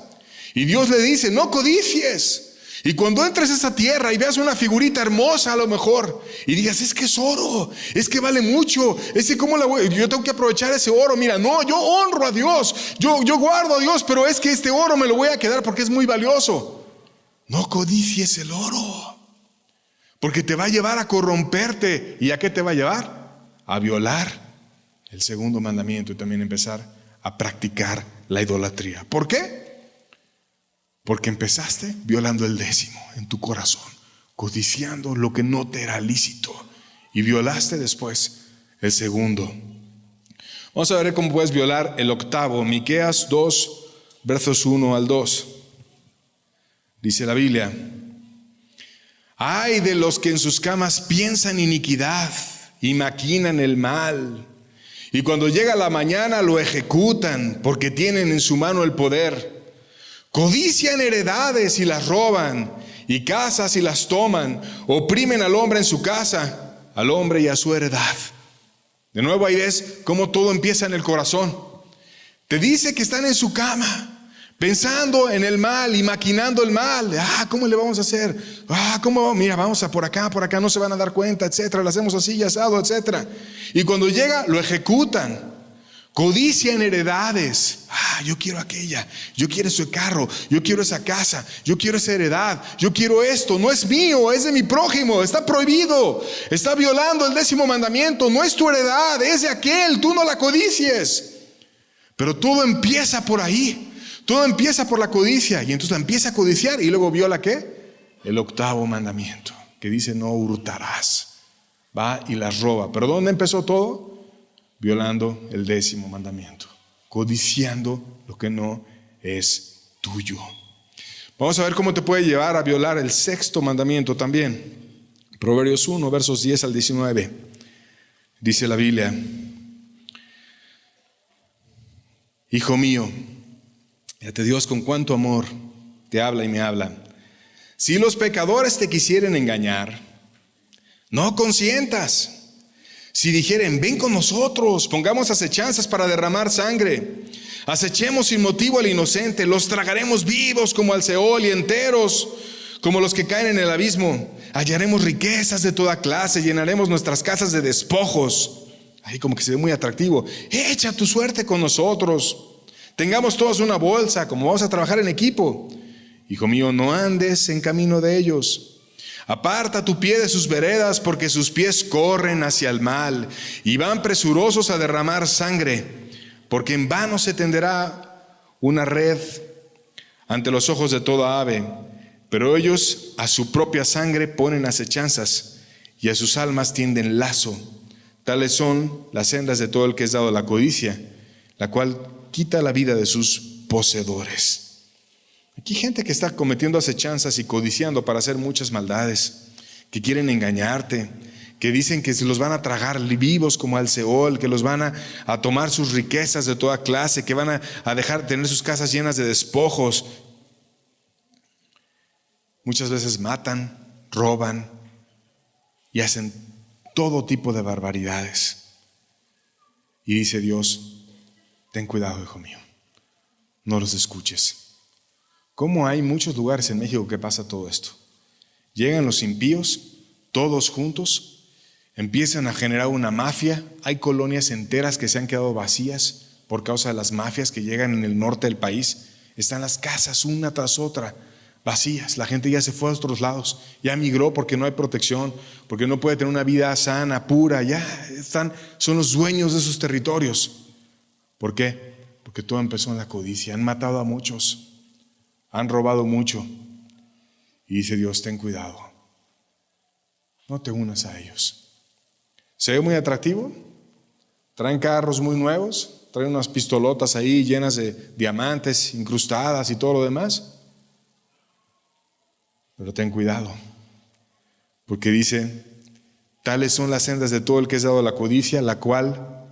Y Dios le dice, no codicies. Y cuando entres a esa tierra y veas una figurita hermosa a lo mejor, y digas, es que es oro, es que vale mucho, es que ¿cómo la voy? Yo tengo que aprovechar ese oro. Mira, no, yo honro a Dios, yo guardo a Dios, pero es que este oro me lo voy a quedar porque es muy valioso. No codicies el oro, porque te va a llevar a corromperte. ¿Y a qué te va a llevar? A violar el 2º mandamiento y también empezar a practicar la idolatría. ¿Por qué? Porque empezaste violando el 10º en tu corazón, codiciando lo que no te era lícito, y violaste después el 2º. Vamos a ver cómo puedes violar el 8º. Miqueas 2, versos 1 al 2. Dice la Biblia, ay de los que en sus camas piensan iniquidad y maquinan el mal, y cuando llega la mañana lo ejecutan, porque tienen en su mano el poder. Codician heredades y las roban, y casas y las toman, oprimen al hombre en su casa, al hombre y a su heredad. De nuevo ahí ves cómo todo empieza en el corazón. Te dice que están en su cama, pensando en el mal y maquinando el mal. ¿Cómo le vamos a hacer? ¿Cómo? Mira, vamos a por acá, no se van a dar cuenta, etcétera. Lo hacemos así y asado, etcétera. Y cuando llega, lo ejecutan. Codician heredades. Yo quiero aquella, yo quiero ese carro, yo quiero esa casa, yo quiero esa heredad, yo quiero esto, no es mío, es de mi prójimo, está prohibido, está violando el 10º mandamiento, no es tu heredad, es de aquel, tú no la codicies. Pero todo empieza por ahí, Todo empieza por la codicia, y entonces la empieza a codiciar y luego viola ¿qué? El 8º mandamiento, que dice no hurtarás. Va y las roba. ¿Pero dónde empezó todo? Violando el 10º mandamiento, codiciando lo que no es tuyo. Vamos a ver cómo te puede llevar a violar el 6º mandamiento también. Proverbios 1, versos 10 al 19. Dice la Biblia: Hijo mío, fíjate Dios con cuánto amor te habla y me habla. Si los pecadores te quisieren engañar, no consientas. Si dijeren, ven con nosotros, pongamos acechanzas para derramar sangre, acechemos sin motivo al inocente, los tragaremos vivos como al Seol y enteros como los que caen en el abismo. Hallaremos riquezas de toda clase, llenaremos nuestras casas de despojos. Ahí como que se ve muy atractivo. Echa tu suerte con nosotros. Tengamos todos una bolsa, como vamos a trabajar en equipo. Hijo mío, no andes en camino de ellos. Aparta tu pie de sus veredas, porque sus pies corren hacia el mal y van presurosos a derramar sangre, porque en vano se tenderá una red ante los ojos de toda ave, pero ellos a su propia sangre ponen acechanzas y a sus almas tienden lazo. Tales son las sendas de todo el que es dado a la codicia, la cual quita la vida de sus poseedores. Aquí hay gente que está cometiendo acechanzas y codiciando para hacer muchas maldades, que quieren engañarte, que dicen que se los van a tragar vivos como al Seol, que los van a tomar sus riquezas de toda clase, que van a dejar tener sus casas llenas de despojos. Muchas veces matan, roban y hacen todo tipo de barbaridades. Y dice Dios, ten cuidado, hijo mío, no los escuches. ¿Cómo hay muchos lugares en México que pasa todo esto? Llegan los impíos, todos juntos, empiezan a generar una mafia. Hay colonias enteras que se han quedado vacías por causa de las mafias que llegan en el norte del país. Están las casas una tras otra vacías. La gente ya se fue a otros lados, ya migró porque no hay protección, porque no puede tener una vida sana, pura. Ya son los dueños de esos territorios. ¿Por qué? Porque todo empezó en la codicia. Han matado a muchos, han robado mucho. Y dice Dios, ten cuidado, no te unas a ellos. ¿Se ve muy atractivo? Traen carros muy nuevos, traen unas pistolotas ahí llenas de diamantes incrustadas y todo lo demás. Pero ten cuidado, porque dice, tales son las sendas de todo el que es dado a la codicia, la cual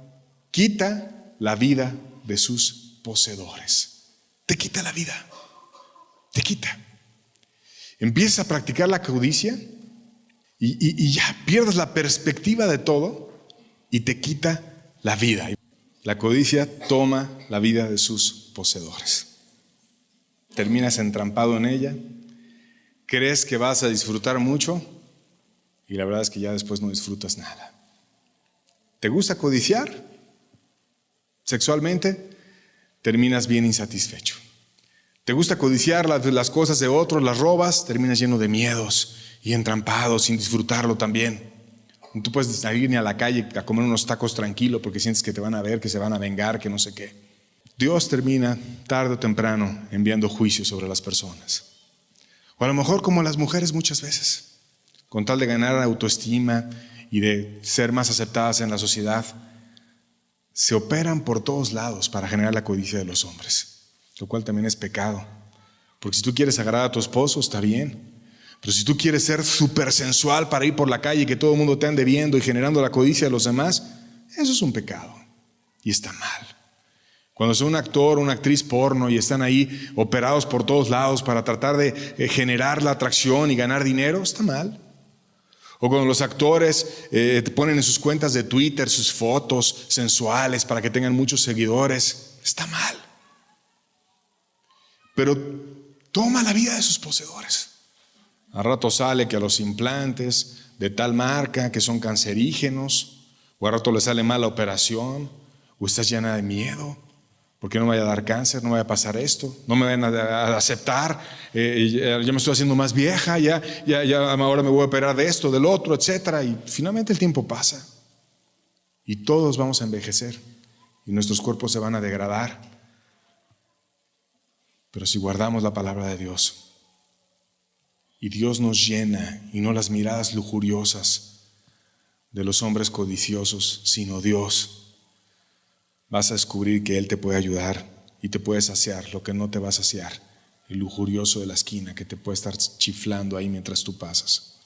quita la vida de sus poseedores. Te quita la vida, te quita. Empiezas a practicar la codicia y ya pierdes la perspectiva de todo y te quita la vida. La codicia toma la vida de sus poseedores. Terminas entrampado en ella. Crees que vas a disfrutar mucho y la verdad es que ya después no disfrutas nada. ¿Te gusta codiciar? Sexualmente, terminas bien insatisfecho. ¿Te gusta codiciar las cosas de otros, las robas? Terminas lleno de miedos y entrampado sin disfrutarlo también. No tú puedes salir ni a la calle a comer unos tacos tranquilo porque sientes que te van a ver, que se van a vengar, que no sé qué. Dios termina tarde o temprano enviando juicio sobre las personas. O a lo mejor como las mujeres muchas veces, con tal de ganar autoestima y de ser más aceptadas en la sociedad, se operan por todos lados para generar la codicia de los hombres, lo cual también es pecado. Porque si tú quieres agradar a tu esposo, está bien, pero si tú quieres ser súper sensual para ir por la calle y que todo el mundo te ande viendo y generando la codicia de los demás, eso es un pecado y está mal. Cuando son un actor o una actriz porno y están ahí operados por todos lados para tratar de generar la atracción y ganar dinero, está mal. O cuando los actores te ponen en sus cuentas de Twitter sus fotos sensuales para que tengan muchos seguidores, está mal. Pero toma la vida de sus poseedores. Al rato sale que a los implantes de tal marca que son cancerígenos, o al rato le sale mal la operación, o estás llena de miedo. Porque no me vaya a dar cáncer, no me vaya a pasar esto, no me vayan a aceptar, ya me estoy haciendo más vieja, ya ahora me voy a operar de esto, del otro, etcétera. Y finalmente el tiempo pasa y todos vamos a envejecer y nuestros cuerpos se van a degradar. Pero si guardamos la palabra de Dios y Dios nos llena, y no las miradas lujuriosas de los hombres codiciosos, sino Dios, vas a descubrir que Él te puede ayudar y te puede saciar lo que no te va a saciar el lujurioso de la esquina que te puede estar chiflando ahí mientras tú pasas.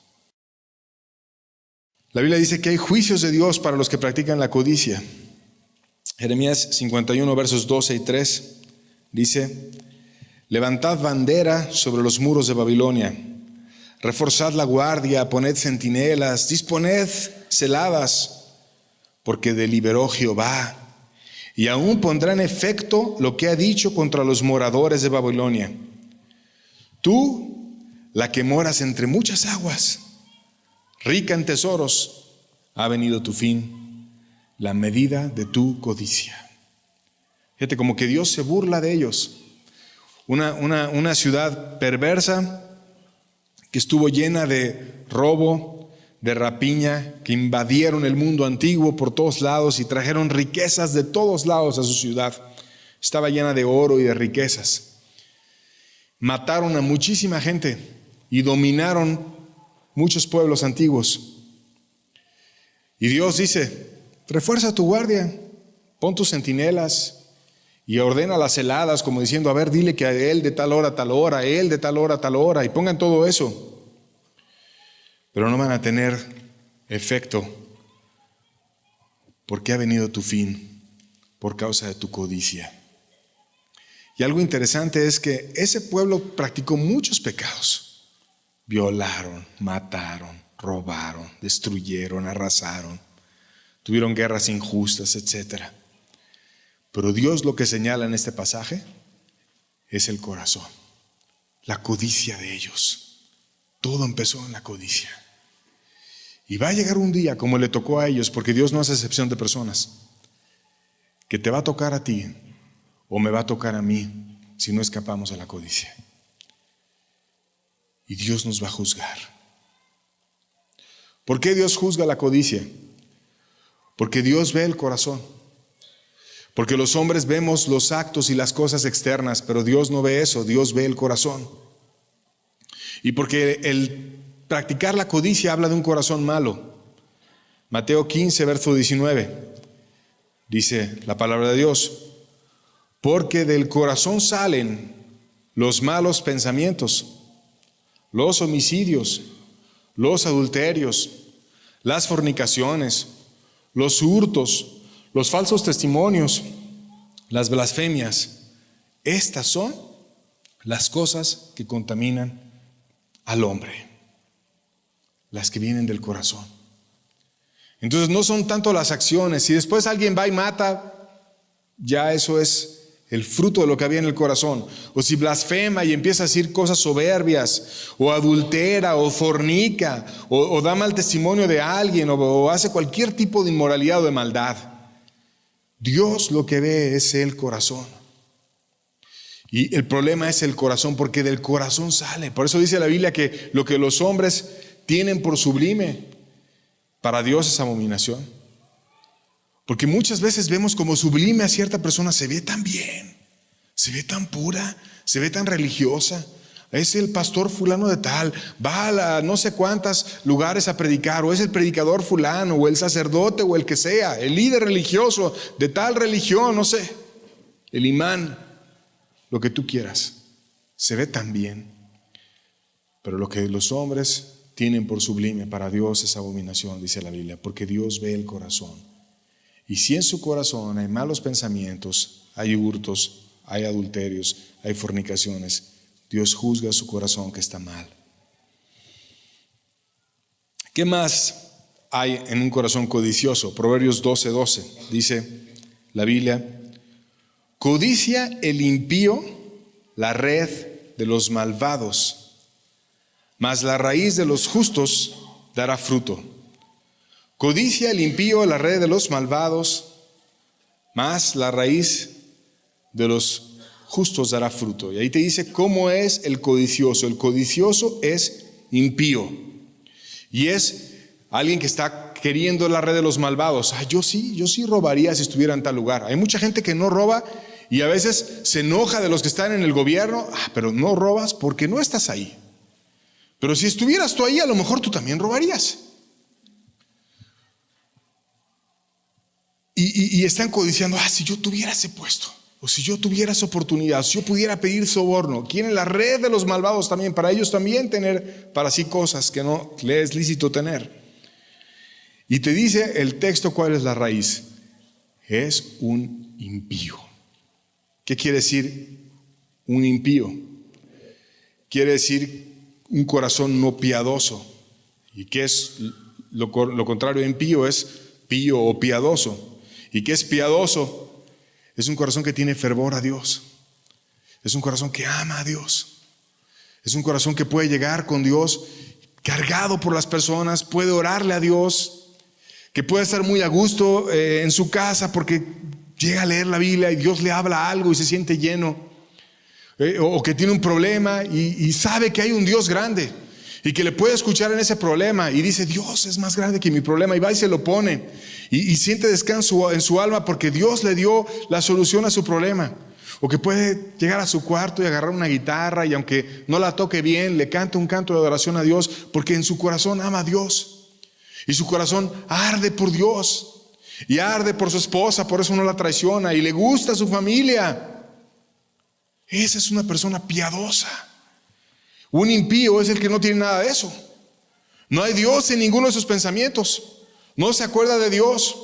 La Biblia dice que hay juicios de Dios para los que practican la codicia. Jeremías 51, versos 12 y 3 dice: levantad bandera sobre los muros de Babilonia, reforzad la guardia, poned centinelas, disponed celadas, porque deliberó Jehová, y aún pondrá en efecto lo que ha dicho contra los moradores de Babilonia. Tú, la que moras entre muchas aguas, rica en tesoros, ha venido tu fin, la medida de tu codicia. Fíjate, como que Dios se burla de ellos. Una ciudad perversa que estuvo llena de robo, de rapiña, que invadieron el mundo antiguo por todos lados y trajeron riquezas de todos lados a su ciudad. Estaba llena de oro y de riquezas. Mataron a muchísima gente y dominaron muchos pueblos antiguos. Y Dios dice: refuerza tu guardia, pon tus centinelas y ordena las celadas, como diciendo: a ver, dile que a él de tal hora a tal hora, a él de tal hora a tal hora, y pongan todo eso. Pero no van a tener efecto, porque ha venido tu fin por causa de tu codicia. Y algo interesante es que ese pueblo practicó muchos pecados. Violaron, mataron, robaron, destruyeron, arrasaron, tuvieron guerras injustas, etc. Pero Dios lo que señala en este pasaje es el corazón, la codicia de ellos. Todo empezó en la codicia. Y va a llegar un día, como le tocó a ellos, porque Dios no hace excepción de personas, que te va a tocar a ti o me va a tocar a mí si no escapamos a la codicia. Y Dios nos va a juzgar. ¿Por qué Dios juzga la codicia? Porque Dios ve el corazón. Porque los hombres vemos los actos y las cosas externas, pero Dios no ve eso, Dios ve el corazón. Y porque el practicar la codicia habla de un corazón malo. Mateo 15, verso 19, dice la palabra de Dios: porque del corazón salen los malos pensamientos, los homicidios, los adulterios, las fornicaciones, los hurtos, los falsos testimonios, las blasfemias. Estas son las cosas que contaminan al hombre, las que vienen del corazón. Entonces no son tanto las acciones. Si después alguien va y mata, ya eso es el fruto de lo que había en el corazón. O si blasfema y empieza a decir cosas soberbias, o adultera, o fornica, o da mal testimonio de alguien, o hace cualquier tipo de inmoralidad o de maldad. Dios lo que ve es el corazón. Y el problema es el corazón, porque del corazón sale. Por eso dice la Biblia que lo que los hombres tienen por sublime, para Dios es abominación. Porque muchas veces vemos como sublime a cierta persona, se ve tan bien, se ve tan pura, se ve tan religiosa. Es el pastor fulano de tal, va a no sé cuántos lugares a predicar, o es el predicador fulano, o el sacerdote, o el que sea, el líder religioso de tal religión, no sé, el imán, lo que tú quieras. Se ve tan bien, pero lo que los hombres tienen por sublime para Dios es abominación, dice la Biblia, porque Dios ve el corazón. Y si en su corazón hay malos pensamientos, hay hurtos, hay adulterios, hay fornicaciones, Dios juzga su corazón que está mal. ¿Qué más hay en un corazón codicioso? Proverbios 12:12 dice la Biblia: codicia el impío la red de los malvados, mas la raíz de los justos dará fruto. Codicia el impío la red de los malvados, mas la raíz de los justos dará fruto. Y ahí te dice cómo es el codicioso. El codicioso es impío y es alguien que está queriendo la red de los malvados. Yo sí robaría si estuviera en tal lugar. Hay mucha gente que no roba y a veces se enoja de los que están en el gobierno. Pero no robas porque no estás ahí. Pero si estuvieras tú ahí, a lo mejor tú también robarías. Y están codiciando, si yo tuviera ese puesto, o si yo tuviera esa oportunidad, si yo pudiera pedir soborno. Quieren la red de los malvados también, para ellos también tener para sí cosas que no les es lícito tener. Y te dice el texto cuál es la raíz. Es un impío. ¿Qué quiere decir un impío? Quiere decir un corazón no piadoso. ¿Y qué es lo contrario de impío? Es pío o piadoso. ¿Y qué es piadoso? Es un corazón que tiene fervor a Dios. Es un corazón que ama a Dios. Es un corazón que puede llegar con Dios cargado por las personas, puede orarle a Dios, que puede estar muy a gusto en su casa porque llega a leer la Biblia y Dios le habla algo y se siente lleno. O que tiene un problema y sabe que hay un Dios grande y que le puede escuchar en ese problema y dice, Dios es más grande que mi problema, y va y se lo pone y siente descanso en su alma porque Dios le dio la solución a su problema. O que puede llegar a su cuarto y agarrar una guitarra y aunque no la toque bien, le canta un canto de adoración a Dios porque en su corazón ama a Dios y su corazón arde por Dios y arde por su esposa, por eso no la traiciona y le gusta a su familia. Esa es una persona piadosa. Un impío es el que no tiene nada de eso. No hay Dios en ninguno de sus pensamientos. No se acuerda de Dios.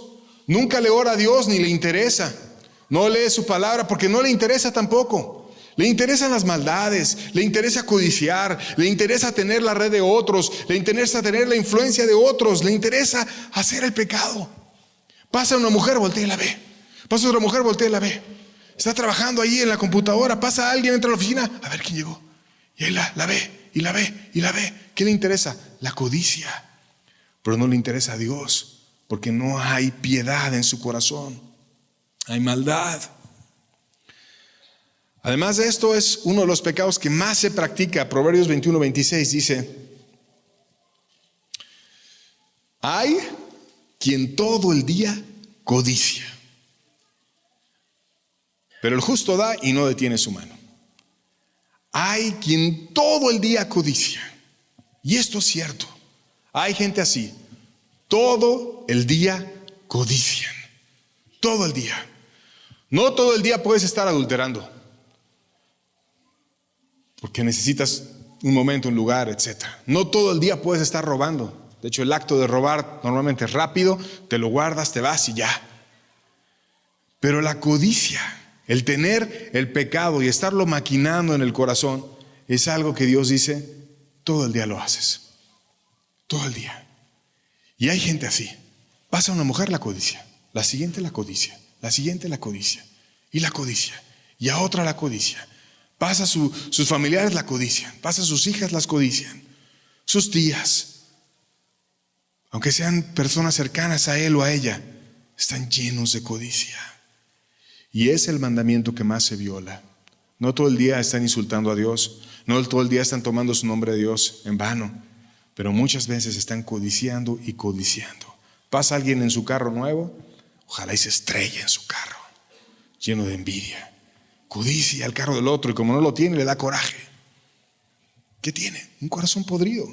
Nunca le ora a Dios ni le interesa. No lee su palabra porque no le interesa tampoco. Le interesan las maldades, le interesa codiciar, le interesa tener la red de otros, le interesa tener la influencia de otros, le interesa hacer el pecado. Pasa una mujer, voltea y la ve. Pasa otra mujer, voltea y la ve. Está trabajando ahí en la computadora, pasa alguien, entra a la oficina, a ver quién llegó. Y ahí la ve, y la ve, y la ve. ¿Qué le interesa? La codicia. Pero no le interesa a Dios, porque no hay piedad en su corazón. Hay maldad. Además de esto, es uno de los pecados que más se practica. Proverbios 21:26 dice: hay quien todo el día codicia, pero el justo da y no detiene su mano. Hay quien todo el día codicia. Y esto es cierto. Hay gente así. Todo el día codician. Todo el día. No todo el día puedes estar adulterando, porque necesitas un momento, un lugar, etc. No todo el día puedes estar robando. De hecho, el acto de robar normalmente es rápido, te lo guardas, te vas y ya. Pero la codicia, el tener el pecado y estarlo maquinando en el corazón, es algo que Dios dice, todo el día lo haces. Todo el día. Y hay gente así. Pasa una mujer, la codicia. La siguiente la codicia. La siguiente la codicia. Y la codicia. Y a otra la codicia. Pasa sus familiares la codician. Pasa sus hijas las codician. Sus tías. Aunque sean personas cercanas a él o a ella, están llenos de codicia. Y es el mandamiento que más se viola. No todo el día están insultando a Dios. No todo el día están tomando su nombre de Dios en vano. Pero muchas veces están codiciando y codiciando. Pasa alguien en su carro nuevo, ojalá y se estrelle en su carro, lleno de envidia. Codicia al carro del otro y como no lo tiene, le da coraje. ¿Qué tiene? Un corazón podrido.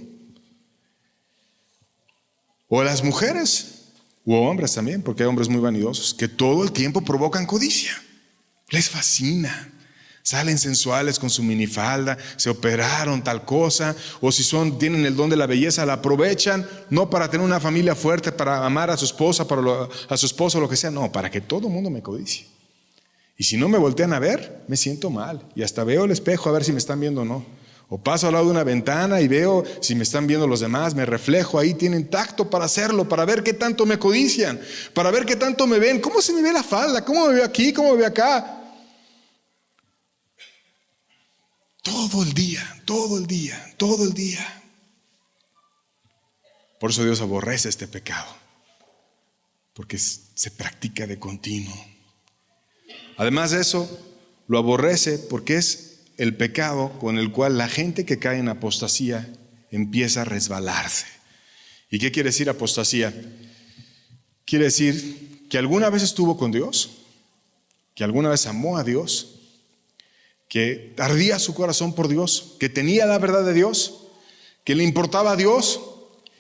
O las mujeres, u hombres también, porque hay hombres muy vanidosos, que todo el tiempo provocan codicia. Les fascina. Salen sensuales con su minifalda, se operaron tal cosa, o si tienen el don de la belleza, la aprovechan, no para tener una familia fuerte, para amar a su esposa, a su esposo, lo que sea, no, para que todo el mundo me codicie. Y si no me voltean a ver, me siento mal, y hasta veo el espejo a ver si me están viendo o no. O paso al lado de una ventana y veo si me están viendo los demás, me reflejo ahí, tienen tacto para hacerlo, para ver qué tanto me codician, para ver qué tanto me ven, cómo se me ve la falda, cómo me veo aquí, cómo me veo acá. Todo el día, todo el día, todo el día. Por eso Dios aborrece este pecado, porque se practica de continuo. Además de eso, lo aborrece porque es el pecado con el cual la gente que cae en apostasía empieza a resbalarse. ¿Y qué quiere decir apostasía? Quiere decir que alguna vez estuvo con Dios, que alguna vez amó a Dios, que ardía su corazón por Dios, que tenía la verdad de Dios, que le importaba a Dios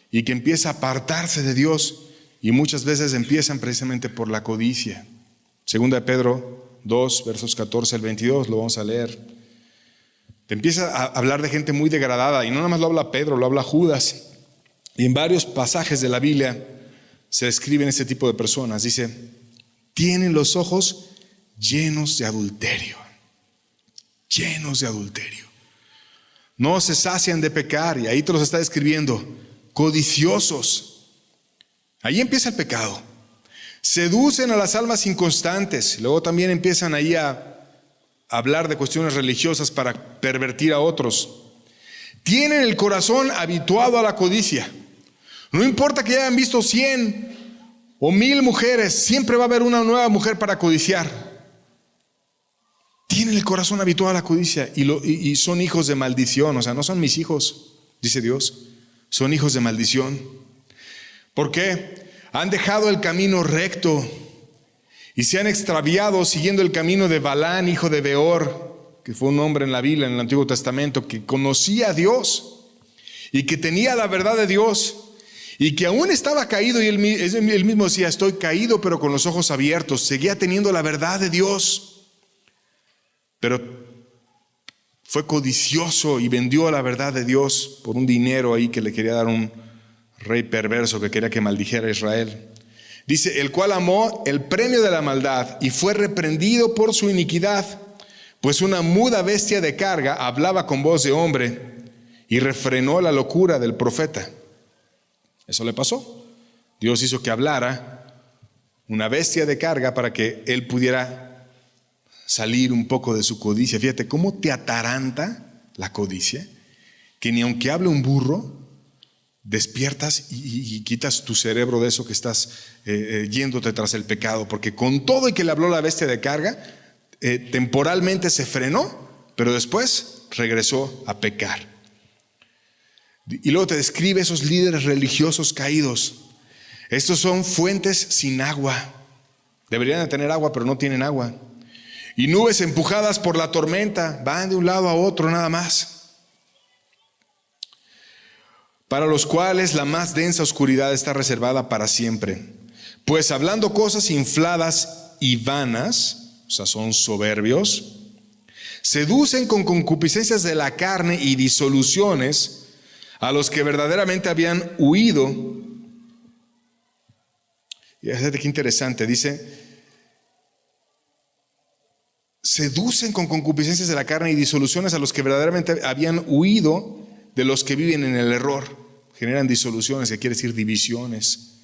y que empieza a apartarse de Dios, y muchas veces empiezan precisamente por la codicia. Segunda de Pedro 2, versos 14 al 22, lo vamos a leer. Te empieza a hablar de gente muy degradada, y no nada más lo habla Pedro, lo habla Judas. Y en varios pasajes de la Biblia se describen este tipo de personas. Dice, tienen los ojos llenos de adulterio. Llenos de adulterio. No se sacian de pecar, y ahí te los está describiendo. Codiciosos. Ahí empieza el pecado. Seducen a las almas inconstantes. Luego también empiezan ahí a hablar de cuestiones religiosas para pervertir a otros. Tienen el corazón habituado a la codicia. No importa que hayan visto 100 o 1000 mujeres, siempre va a haber una nueva mujer para codiciar. Tienen el corazón habituado a la codicia y son hijos de maldición. O sea, no son mis hijos, dice Dios, son hijos de maldición. ¿Por qué? Han dejado el camino recto y se han extraviado siguiendo el camino de Balán, hijo de Beor, que fue un hombre en la Biblia, en el Antiguo Testamento, que conocía a Dios y que tenía la verdad de Dios y que aún estaba caído, y él mismo decía, estoy caído pero con los ojos abiertos. Seguía teniendo la verdad de Dios, pero fue codicioso y vendió la verdad de Dios por un dinero ahí que le quería dar un rey perverso que quería que maldijera a Israel. Dice, el cual amó el premio de la maldad y fue reprendido por su iniquidad, pues una muda bestia de carga hablaba con voz de hombre y refrenó la locura del profeta. Eso le pasó. Dios hizo que hablara una bestia de carga para que él pudiera salir un poco de su codicia. Fíjate cómo te ataranta la codicia, que ni aunque hable un burro, despiertas y quitas tu cerebro de eso que estás yéndote tras el pecado, porque con todo y que le habló la bestia de carga, temporalmente se frenó, pero después regresó a pecar. Y luego te describe esos líderes religiosos caídos. Estos son fuentes sin agua. Deberían de tener agua, pero no tienen agua. Y nubes empujadas por la tormenta, van de un lado a otro nada más. Para los cuales la más densa oscuridad está reservada para siempre. Pues hablando cosas infladas y vanas, o sea, son soberbios, seducen con concupiscencias de la carne y disoluciones a los que verdaderamente habían huido. Y fíjate qué interesante, dice, seducen con concupiscencias de la carne y disoluciones a los que verdaderamente habían huido de los que viven en el error. Generan disoluciones, que quiere decir divisiones.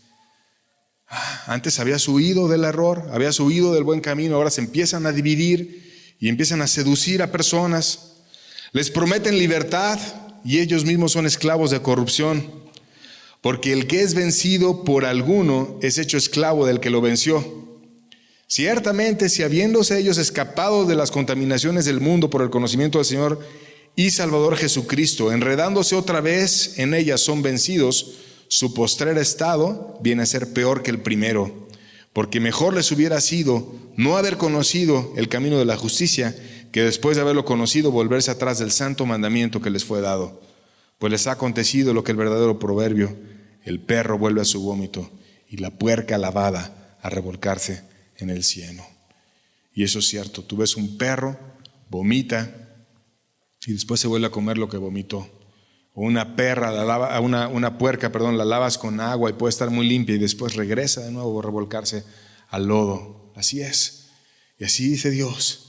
Antes habías huido del error, habías huido del buen camino, ahora se empiezan a dividir y empiezan a seducir a personas. Les prometen libertad y ellos mismos son esclavos de corrupción, porque el que es vencido por alguno es hecho esclavo del que lo venció. Ciertamente, si habiéndose ellos escapado de las contaminaciones del mundo por el conocimiento del Señor y Salvador Jesucristo, enredándose otra vez en ellas, son vencidos, su postrer estado viene a ser peor que el primero, porque mejor les hubiera sido no haber conocido el camino de la justicia, que después de haberlo conocido volverse atrás del santo mandamiento que les fue dado. Pues les ha acontecido lo que el verdadero proverbio, el perro vuelve a su vómito y la puerca lavada a revolcarse en el cieno. Y eso es cierto, tú ves un perro, vomita, y después se vuelve a comer lo que vomitó. O una puerca, la lavas con agua y puede estar muy limpia y después regresa de nuevo a revolcarse al lodo. Así es. Y así dice Dios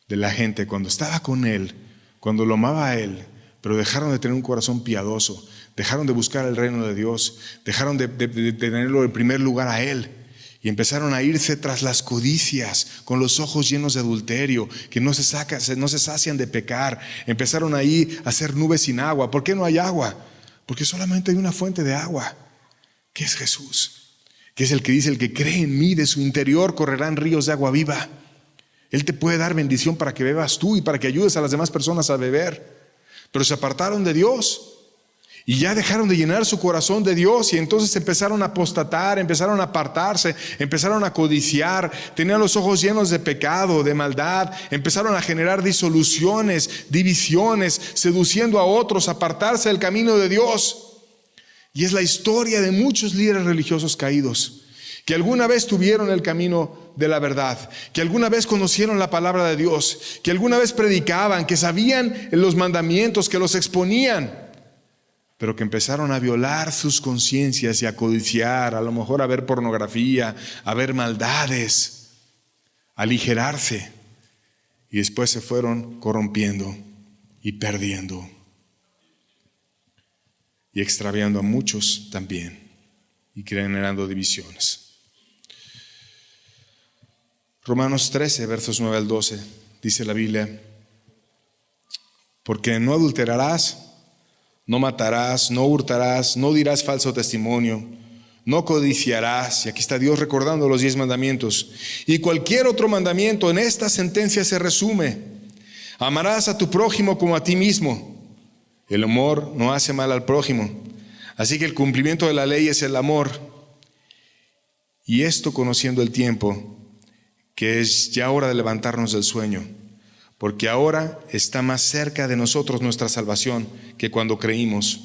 de la gente cuando estaba con Él, cuando lo amaba a Él, pero dejaron de tener un corazón piadoso, dejaron de buscar el reino de Dios, dejaron de tenerlo en primer lugar a Él. Y empezaron a irse tras las codicias, con los ojos llenos de adulterio, que no se sacian de pecar. Empezaron ahí a hacer nubes sin agua. ¿Por qué no hay agua? Porque solamente hay una fuente de agua, que es Jesús, que es el que dice, el que cree en mí, de su interior correrán ríos de agua viva. Él te puede dar bendición para que bebas tú y para que ayudes a las demás personas a beber. Pero se apartaron de Dios Y ya dejaron de llenar su corazón de Dios y entonces empezaron a apostatar, empezaron a apartarse, empezaron a codiciar, tenían los ojos llenos de pecado, de maldad, empezaron a generar disoluciones, divisiones, seduciendo a otros, a apartarse del camino de Dios. Y es la historia de muchos líderes religiosos caídos, que alguna vez tuvieron el camino de la verdad, que alguna vez conocieron la palabra de Dios, que alguna vez predicaban, que sabían los mandamientos, que los exponían, pero que empezaron a violar sus conciencias y a codiciar, a lo mejor a ver pornografía, a ver maldades, a aligerarse, y después se fueron corrompiendo y perdiendo y extraviando a muchos también y generando divisiones. Romanos 13, versos 9 al 12, dice la Biblia: porque no adulterarás, no matarás, no hurtarás, no dirás falso testimonio, no codiciarás. Y aquí está Dios recordando los 10 mandamientos. Y cualquier otro mandamiento en esta sentencia se resume: amarás a tu prójimo como a ti mismo. El amor no hace mal al prójimo. Así que el cumplimiento de la ley es el amor. Y esto conociendo el tiempo, que es ya hora de levantarnos del sueño, porque ahora está más cerca de nosotros nuestra salvación que cuando creímos.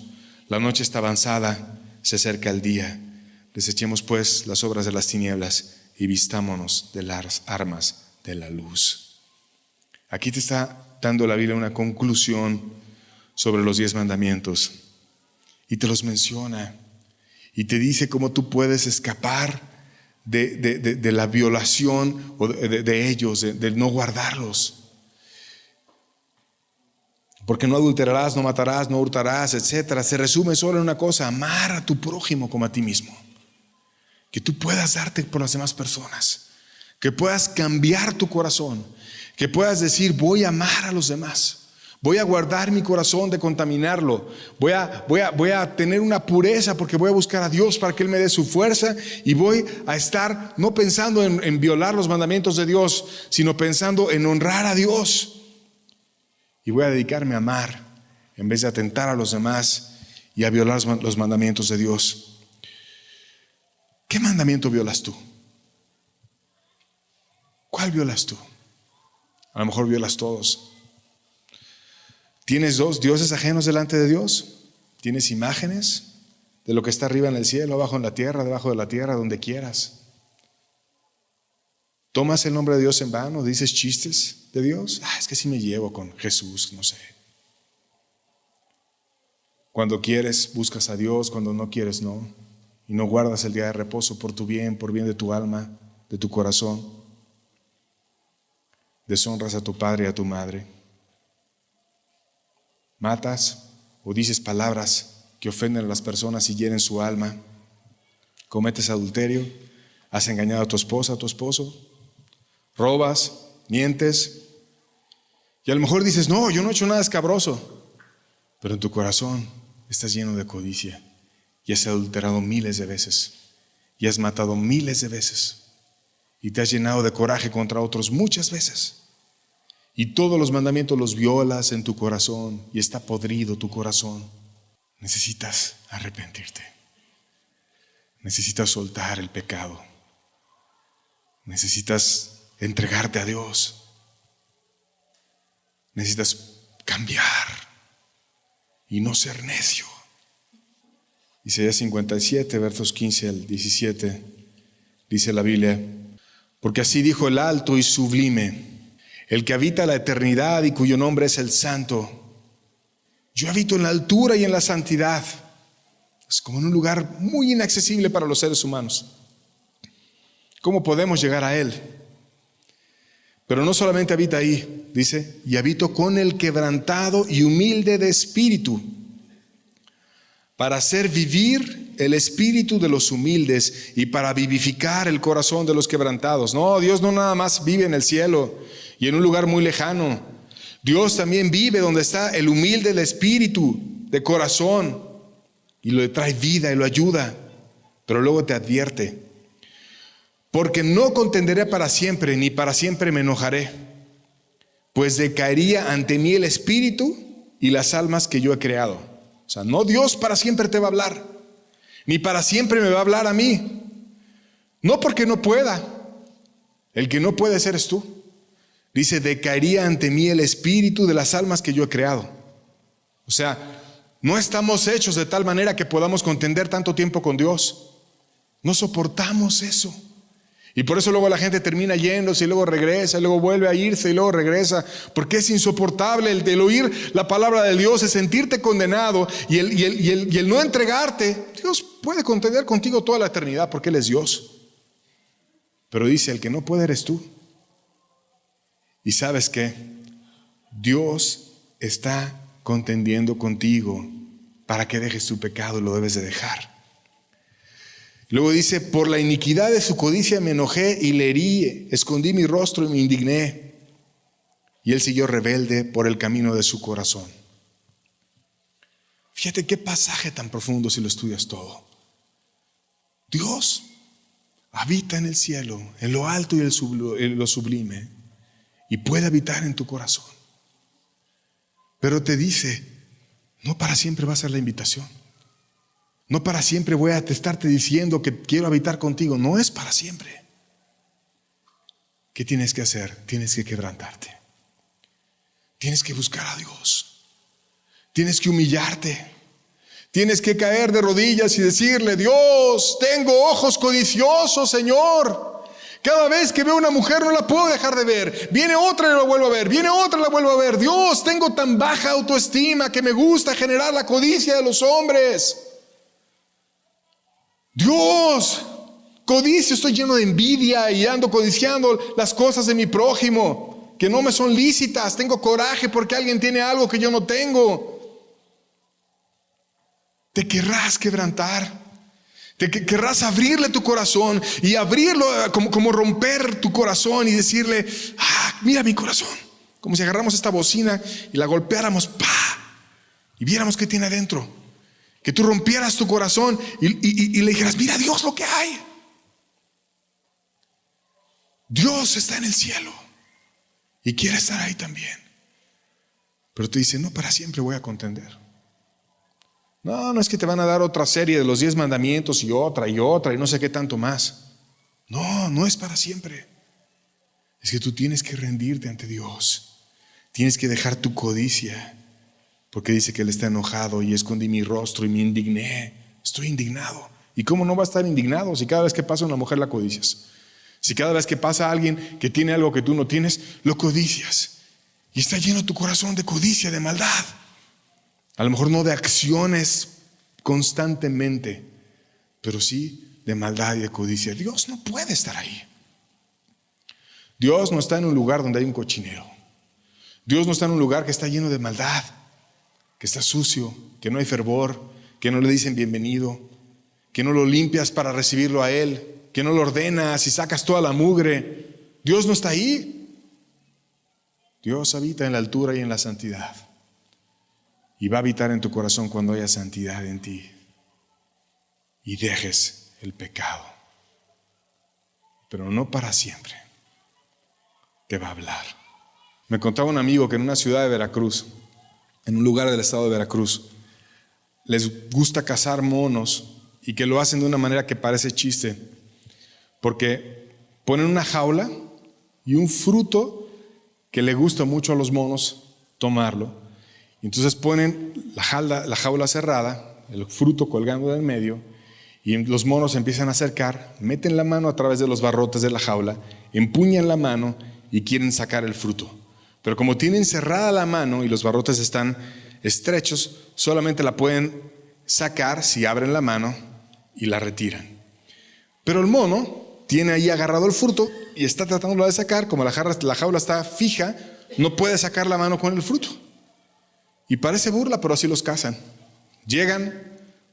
La noche está avanzada, se acerca el día. Desechemos pues las obras de las tinieblas y vistámonos de las armas de la luz. Aquí te está dando la Biblia una conclusión sobre los 10 mandamientos y te los menciona y te dice cómo tú puedes escapar de la violación o de ellos, de no guardarlos. Porque no adulterarás, no matarás, no hurtarás, etcétera. Se resume solo en una cosa: amar a tu prójimo como a ti mismo. Que tú puedas darte por las demás personas, que puedas cambiar tu corazón, que puedas decir: voy a amar a los demás, voy a guardar mi corazón de contaminarlo, voy a tener una pureza porque voy a buscar a Dios para que Él me dé su fuerza, y voy a estar no pensando en violar los mandamientos de Dios, sino pensando en honrar a Dios. Y voy a dedicarme a amar en vez de atentar a los demás y a violar los mandamientos de Dios. ¿Qué mandamiento violas tú? ¿Cuál violas tú? A lo mejor violas todos. ¿Tienes 2 dioses ajenos delante de Dios? ¿Tienes imágenes de lo que está arriba en el cielo, abajo en la tierra, debajo de la tierra, donde quieras? ¿Tomas el nombre de Dios en vano? ¿Dices chistes de Dios? Es que sí me llevo con Jesús, no sé. Cuando quieres, buscas a Dios; cuando no quieres, no. Y no guardas el día de reposo por tu bien, por bien de tu alma, de tu corazón. Deshonras a tu padre y a tu madre. Matas o dices palabras que ofenden a las personas y hieren su alma. Cometes adulterio. Has engañado a tu esposa, a tu esposo. Robas, mientes. Y a lo mejor dices: no, yo no he hecho nada escabroso. Pero en tu corazón estás lleno de codicia. Y has adulterado miles de veces. Y has matado miles de veces. Y te has llenado de coraje contra otros muchas veces. Y todos los mandamientos los violas en tu corazón. Y está podrido tu corazón. Necesitas arrepentirte. Necesitas soltar el pecado. Necesitas entregarte a Dios. Necesitas cambiar y no ser necio. Isaías 57, versos 15 al 17, dice la Biblia: porque así dijo el alto y sublime, el que habita la eternidad y cuyo nombre es el Santo. Yo habito en la altura y en la santidad. Es como en un lugar muy inaccesible para los seres humanos. ¿Cómo podemos llegar a Él? Pero no solamente habita ahí, dice: y habito con el quebrantado y humilde de espíritu, para hacer vivir el espíritu de los humildes y para vivificar el corazón de los quebrantados. No, Dios no nada más vive en el cielo y en un lugar muy lejano. Dios también vive donde está el humilde del espíritu, de corazón, y lo trae vida y lo ayuda. Pero luego te advierte: porque no contenderé para siempre, ni para siempre me enojaré, pues decaería ante mí el espíritu y las almas que yo he creado. O sea, no Dios para siempre te va a hablar, ni para siempre me va a hablar a mí. No porque no pueda. El que no puede ser es tú. Dice, decaería ante mí el espíritu de las almas que yo he creado. O sea, no estamos hechos de tal manera que podamos contender tanto tiempo con Dios. No soportamos eso. Y por eso luego la gente termina yéndose y luego regresa y luego vuelve a irse y luego regresa, porque es insoportable el oír la palabra de Dios, el sentirte condenado y el no entregarte. Dios puede contender contigo toda la eternidad porque Él es Dios. Pero dice, el que no puede eres tú. Y ¿sabes qué? Dios está contendiendo contigo para que dejes tu pecado, lo debes de dejar. Luego dice, por la iniquidad de su codicia me enojé y le herí, escondí mi rostro y me indigné. Y él siguió rebelde por el camino de su corazón. Fíjate qué pasaje tan profundo si lo estudias todo. Dios habita en el cielo, en lo alto y en lo sublime, y puede habitar en tu corazón. Pero te dice, no para siempre va a ser la invitación. No para siempre voy a estarte diciendo que quiero habitar contigo. No es para siempre. ¿Qué tienes que hacer? Tienes que quebrantarte. Tienes que buscar a Dios. Tienes que humillarte. Tienes que caer de rodillas y decirle, Dios, tengo ojos codiciosos, Señor. Cada vez que veo una mujer no la puedo dejar de ver. Viene otra y la vuelvo a ver. Viene otra y la vuelvo a ver. Dios, tengo tan baja autoestima que me gusta generar la codicia de los hombres. Dios, codicio, estoy lleno de envidia y ando codiciando las cosas de mi prójimo que no me son lícitas. Tengo coraje porque alguien tiene algo que yo no tengo. Te querrás quebrantar. Te querrás abrirle tu corazón y abrirlo como romper tu corazón y decirle, mira mi corazón. Como si agarramos esta bocina y la golpeáramos, y viéramos qué tiene adentro. Que tú rompieras tu corazón y le dijeras, mira Dios lo que hay. Dios está en el cielo y quiere estar ahí también. Pero te dice, no para siempre voy a contender. No es que te van a dar otra serie de los 10 mandamientos y otra y no sé qué tanto más. No es para siempre. Es que tú tienes que rendirte ante Dios. Tienes que dejar tu codicia. Porque dice que Él está enojado y escondí mi rostro y me indigné. Estoy indignado. ¿Y cómo no va a estar indignado si cada vez que pasa una mujer la codicias? Si cada vez que pasa alguien que tiene algo que tú no tienes, lo codicias. Y está lleno tu corazón de codicia, de maldad. A lo mejor no de acciones constantemente, pero sí de maldad y de codicia. Dios no puede estar ahí. Dios no está en un lugar donde hay un cochinero. Dios no está en un lugar que está lleno de maldad, que está sucio, que no hay fervor, que no le dicen bienvenido, que no lo limpias para recibirlo a Él, que no lo ordenas y sacas toda la mugre. Dios no está ahí. Dios habita en la altura y en la santidad. Y va a habitar en tu corazón cuando haya santidad en ti y dejes el pecado. Pero no para siempre. Te va a hablar. Me contaba un amigo que en una ciudad de Veracruz, en un lugar del estado de Veracruz, les gusta cazar monos y que lo hacen de una manera que parece chiste, porque ponen una jaula y un fruto que le gusta mucho a los monos tomarlo. Entonces ponen la jaula cerrada, el fruto colgando del medio, y los monos se empiezan a acercar, meten la mano a través de los barrotes de la jaula, empuñan la mano y quieren sacar el fruto. Pero como tienen cerrada la mano y los barrotes están estrechos, solamente la pueden sacar si abren la mano y la retiran. Pero el mono tiene ahí agarrado el fruto y está tratándolo de sacar. Como la jaula está fija, no puede sacar la mano con el fruto. Y parece burla, pero así los cazan. Llegan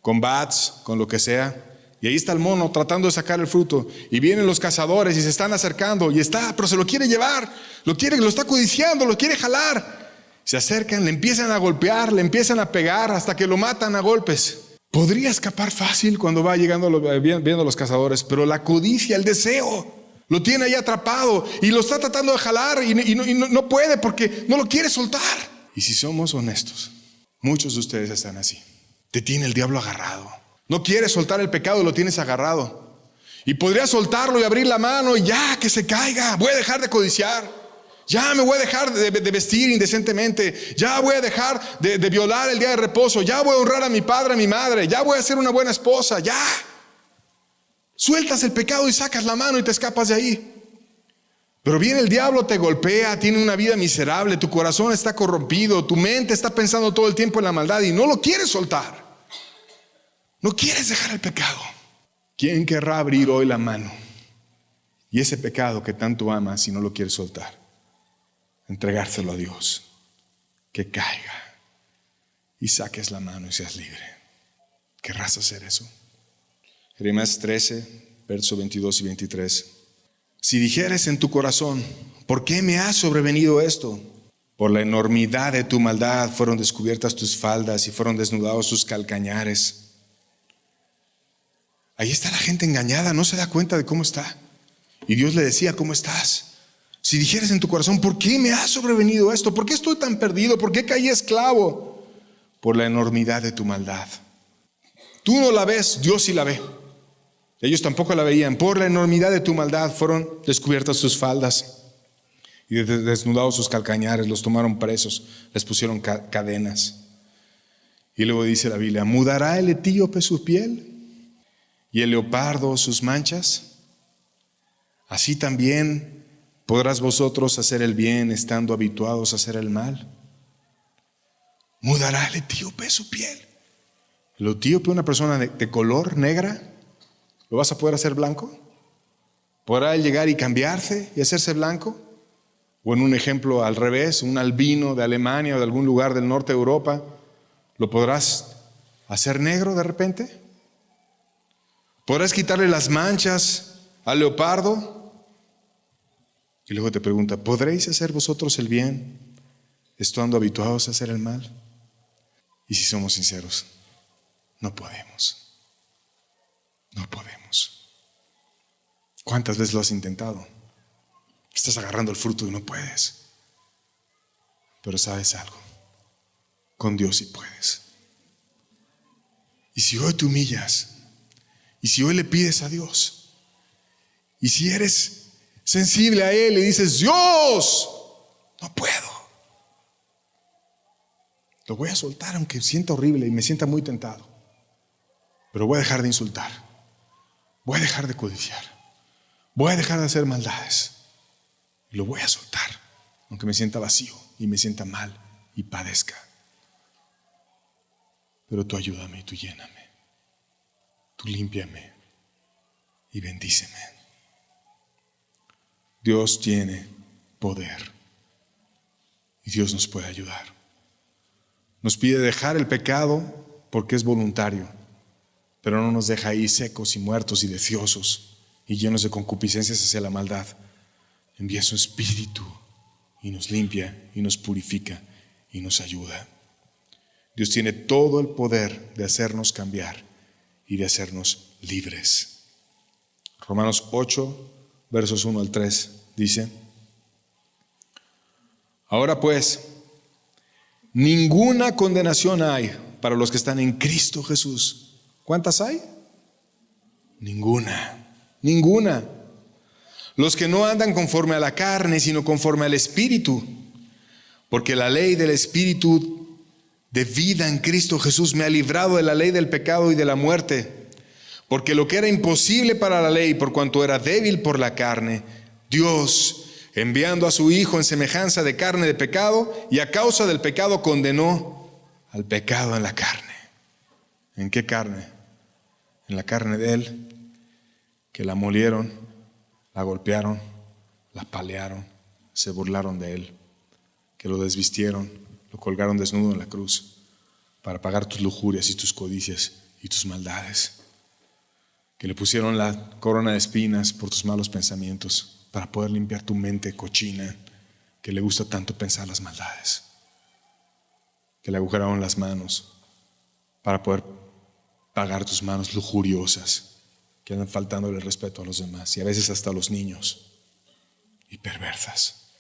con bats, con lo que sea, y ahí está el mono tratando de sacar el fruto. Y vienen los cazadores y se están acercando, pero se lo quiere llevar, lo está codiciando, lo quiere jalar. Se acercan, le empiezan a golpear, le empiezan a pegar hasta que lo matan a golpes. Podría escapar fácil cuando va llegando viendo a los cazadores, pero la codicia, el deseo, lo tiene ahí atrapado y lo está tratando de jalar y no puede porque no lo quiere soltar. Y si somos honestos, muchos de ustedes están así. te tiene el diablo agarrado. No quieres soltar el pecado, lo tienes agarrado. Y podrías soltarlo y abrir la mano y ya, que se caiga. Voy a dejar de codiciar. Ya me voy a dejar de vestir indecentemente. Ya voy a dejar de violar el día de reposo. Ya voy a honrar a mi padre, a mi madre. Ya voy a ser una buena esposa. Ya. Sueltas el pecado y sacas la mano y te escapas de ahí. Pero viene el diablo, te golpea, tiene una vida miserable, tu corazón está corrompido, tu mente está pensando todo el tiempo en la maldad y no lo quieres soltar. No quieres dejar el pecado. ¿Quién querrá abrir hoy la mano? Y ese pecado que tanto amas, si no lo quieres soltar, entregárselo a Dios, que caiga y saques la mano y seas libre. ¿Querrás hacer eso? Jeremías 13, versos 22 y 23. Si dijeres en tu corazón, ¿por qué me ha sobrevenido esto? Por la enormidad de tu maldad fueron descubiertas tus faldas y fueron desnudados tus calcañares. Ahí está la gente engañada, no se da cuenta de cómo está. Y Dios le decía, ¿cómo estás? Si dijeres en tu corazón, ¿por qué me ha sobrevenido esto? ¿Por qué estoy tan perdido? ¿Por qué caí esclavo? Por la enormidad de tu maldad. Tú no la ves, Dios sí la ve. Ellos tampoco la veían. Por la enormidad de tu maldad fueron descubiertas tus faldas y desnudados sus calcañares. Los tomaron presos, les pusieron cadenas. Y luego dice la Biblia, ¿mudará el etíope su piel y el leopardo sus manchas? Así también podrás vosotros hacer el bien estando habituados a hacer el mal. ¿Mudará el etíope su piel? El etíope, una persona de color negra, ¿lo vas a poder hacer blanco? ¿Podrá él llegar y cambiarse y hacerse blanco? O en un ejemplo al revés, un albino de Alemania o de algún lugar del norte de Europa, ¿lo podrás hacer negro de repente? ¿Podrás quitarle las manchas al leopardo? Y luego te pregunta, ¿podréis hacer vosotros el bien estando habituados a hacer el mal? Y si somos sinceros, no podemos. No podemos. ¿Cuántas veces lo has intentado? Estás agarrando el fruto y no puedes. Pero ¿sabes algo? Con Dios sí puedes. Y si hoy te humillas, y si hoy le pides a Dios, y si eres sensible a Él y dices, Dios, no puedo. Lo voy a soltar aunque sienta horrible y me sienta muy tentado. Pero voy a dejar de insultar. Voy a dejar de codiciar. Voy a dejar de hacer maldades. Y lo voy a soltar, aunque me sienta vacío y me sienta mal y padezca. Pero tú ayúdame y tú lléname. Tú límpiame y bendíceme. Dios tiene poder y Dios nos puede ayudar. Nos pide dejar el pecado porque es voluntario. Pero no nos deja ahí secos y muertos y deseosos y llenos de concupiscencias hacia la maldad. Envía su Espíritu y nos limpia y nos purifica y nos ayuda. Dios tiene todo el poder de hacernos cambiar y de hacernos libres. Romanos 8, versos 1 al 3 dice, ahora pues, ninguna condenación hay para los que están en Cristo Jesús. ¿Cuántas hay? Ninguna. Los que no andan conforme a la carne, sino conforme al Espíritu. Porque la ley del Espíritu de vida en Cristo Jesús me ha librado de la ley del pecado y de la muerte. Porque lo que era imposible para la ley, por cuanto era débil por la carne, Dios, enviando a su Hijo en semejanza de carne de pecado, y a causa del pecado condenó al pecado en la carne. ¿En qué carne? En la carne de Él, que la molieron, la golpearon, la palearon, se burlaron de Él, que lo desvistieron, lo colgaron desnudo en la cruz para pagar tus lujurias y tus codicias y tus maldades, que le pusieron la corona de espinas por tus malos pensamientos para poder limpiar tu mente cochina que le gusta tanto pensar las maldades, que le agujeraron las manos para poder pagar tus manos lujuriosas que andan faltándole el respeto a los demás y a veces hasta a los niños, y perversas,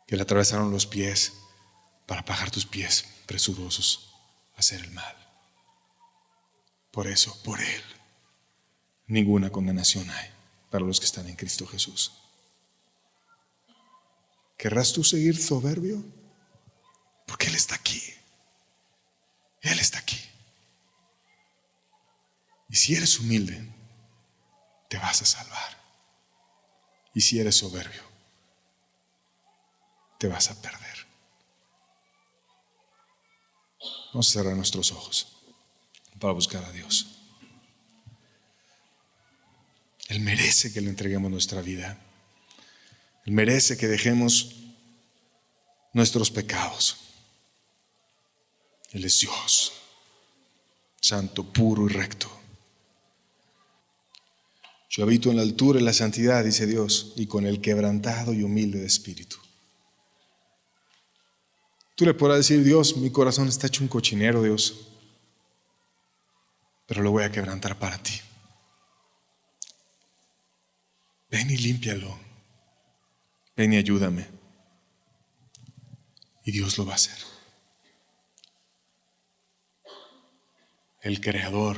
que le atravesaron los pies para pagar tus pies presurosos a hacer el mal. Por eso, por Él, ninguna condenación hay para los que están en Cristo Jesús. ¿Querrás tú seguir soberbio? Porque Él está aquí. Él está aquí. Y si eres humilde, te vas a salvar. Y si eres soberbio, te vas a perder. Vamos a cerrar nuestros ojos para buscar a Dios. Él merece que le entreguemos nuestra vida. Él merece que dejemos nuestros pecados. Él es Dios, santo, puro y recto. Yo habito en la altura y la santidad, dice Dios, y con el quebrantado y humilde de espíritu. Tú le podrás decir: Dios, mi corazón está hecho un cochinero, Dios, pero lo voy a quebrantar para ti. Ven y límpialo. Ven y ayúdame. Y Dios lo va a hacer. El Creador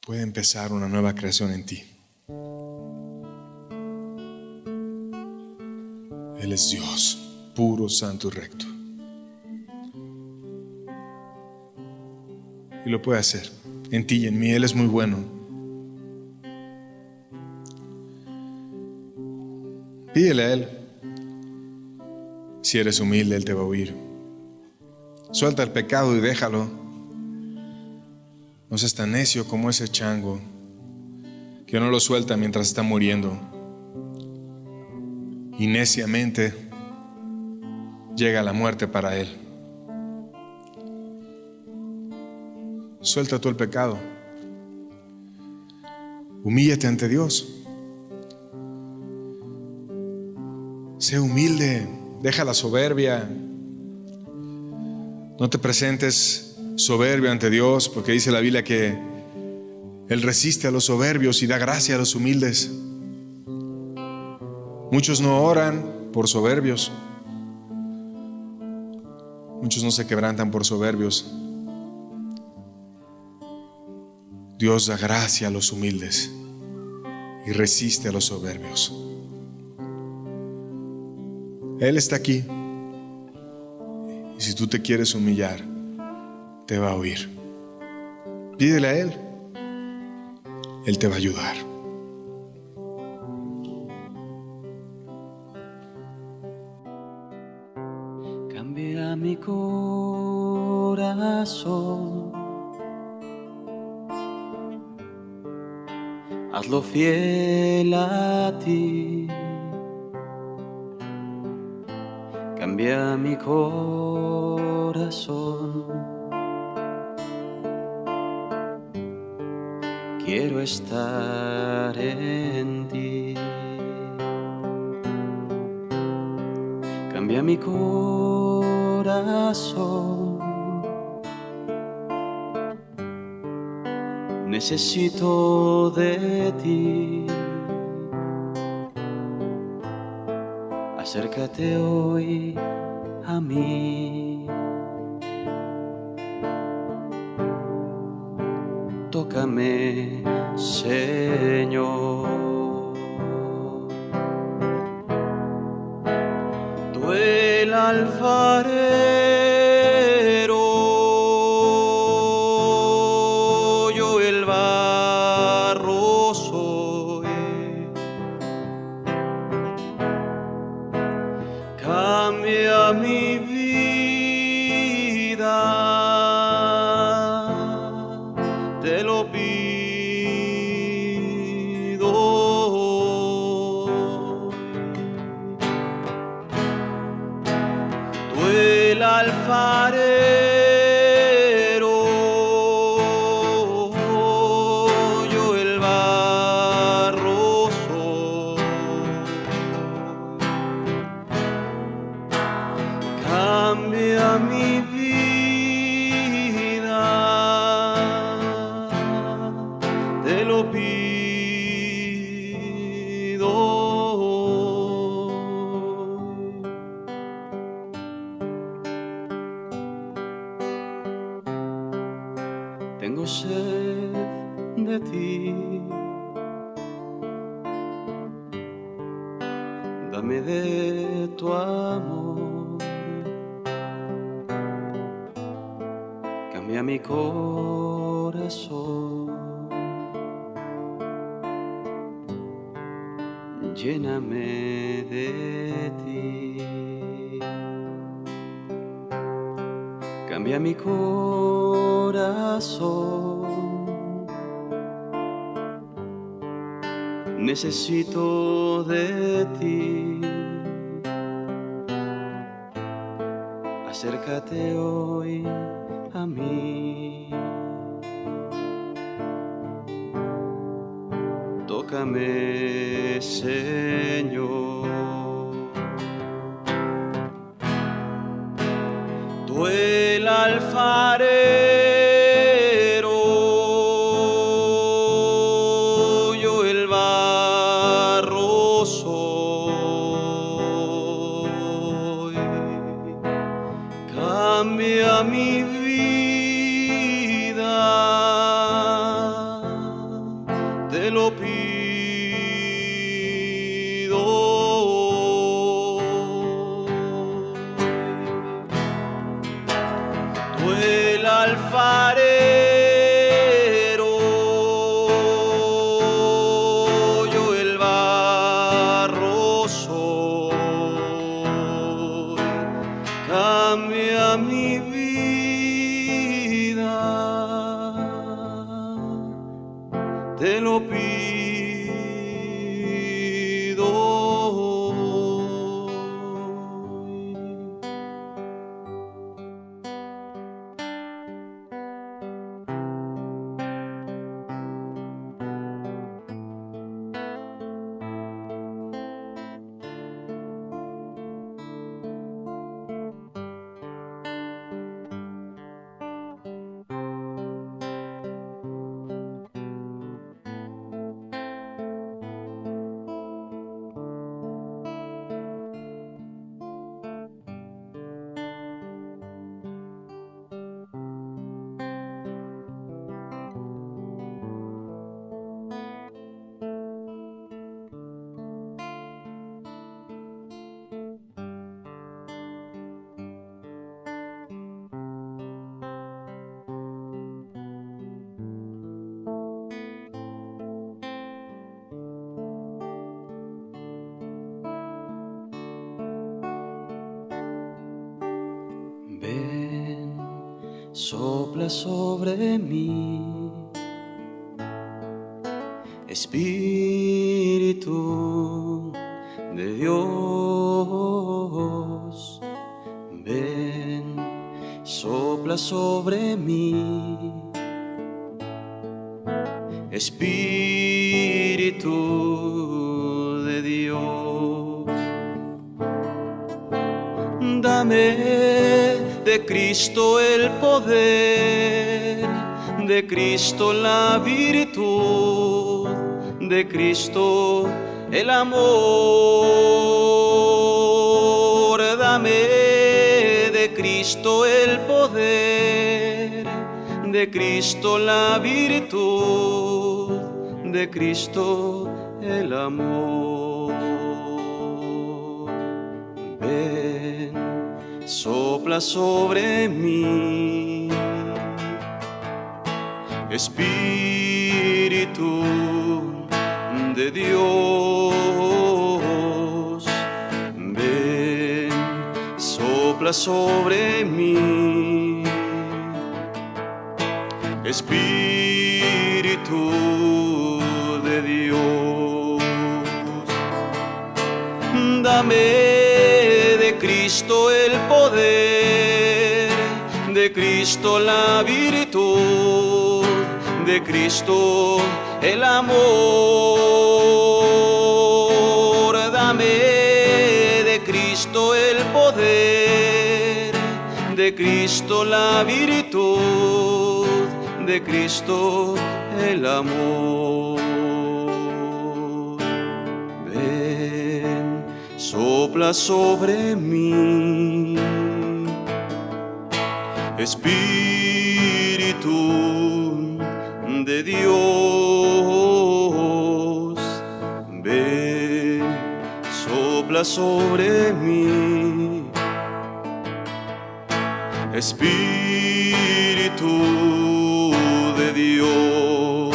puede empezar una nueva creación en ti. Él es Dios, puro, santo y recto. Y lo puede hacer en ti y en mí. Él es muy bueno. Pídele a Él. Si eres humilde, Él te va a oír. Suelta el pecado y déjalo. No seas tan necio como ese chango que no lo suelta mientras está muriendo. Y neciamente llega la muerte para él. Suelta tú el pecado. Humíllate ante Dios. Sé humilde. Deja la soberbia. No te presentes soberbio ante Dios, porque dice la Biblia que Él resiste a los soberbios y da gracia a los humildes. Muchos no oran por soberbios. Muchos no se quebrantan por soberbios. Dios da gracia a los humildes y resiste a los soberbios. Él está aquí. Y si tú te quieres humillar, te va a oír. Pídele a Él. Él te va a ayudar. Cambia mi corazón, hazlo fiel a ti. Cambia mi corazón, quiero estar en ti. Cambia mi corazón, necesito de ti. Acércate hoy a mí. Tócame, Señor. Tú el alfarero, yo el barro soy. Cambia mi vida, te lo pido. Tú el alfarero, yo el barro soy. Cambia mi vida, te lo pido. Tengo sed de ti, dame de tu amor, cambia mi corazón, lléname de ti. Cambia mi corazón, necesito de ti. Acércate hoy a mí, tócame, Señor. Tú el alfarero, yo el barro soy. Cambia mi vida, te lo pido. Tú el alfarero, yo el barro soy. Cambia mi vida, te lo pido. Ven, sopla sobre mí, Espíritu de Dios. Ven, sopla sobre mí, Espíritu de Dios. Dame de Cristo el poder, de Cristo la virtud, de Cristo el amor. Dame de Cristo el poder, de Cristo la virtud, de Cristo el amor. Ven, sopla sobre mí, Espíritu de Dios. Ven, sopla sobre mí, Espíritu de Dios. Dame de Cristo el poder, de Cristo la virtud, de Cristo el amor. Dame de Cristo el poder, de Cristo la virtud, de Cristo el amor. Ven, sopla sobre mí, Espíritu de Dios, ven, sopla sobre mí. Espíritu de Dios,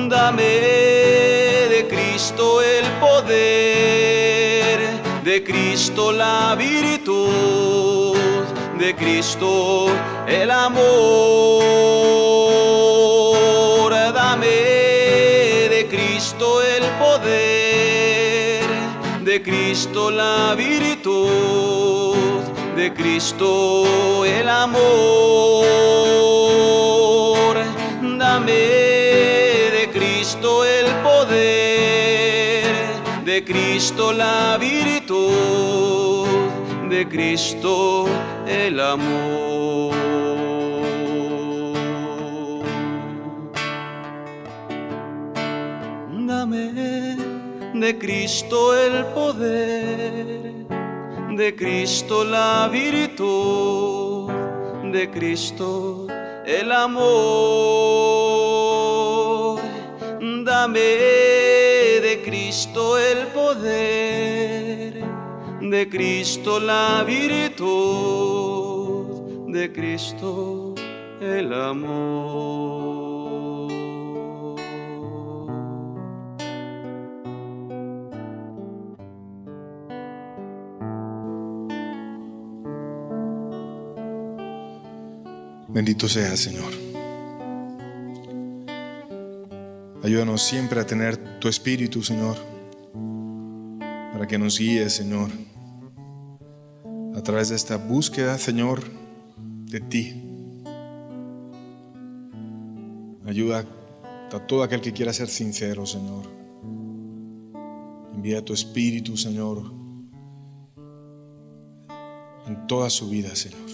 dame de Cristo el poder, de Cristo la virtud, de Cristo el amor. Dame de Cristo el poder, de Cristo la virtud, de Cristo el amor. Dame de Cristo el poder, de Cristo la virtud, de Cristo el amor. Dame de Cristo el poder, de Cristo la virtud, de Cristo el amor. Dame de Cristo el poder, de Cristo la virtud, de Cristo el amor. Bendito seas, Señor. Ayúdanos siempre a tener tu Espíritu, Señor, para que nos guíe, Señor, a través de esta búsqueda, Señor, de ti. Ayuda a todo aquel que quiera ser sincero, Señor. Envía tu Espíritu, Señor, en toda su vida, Señor.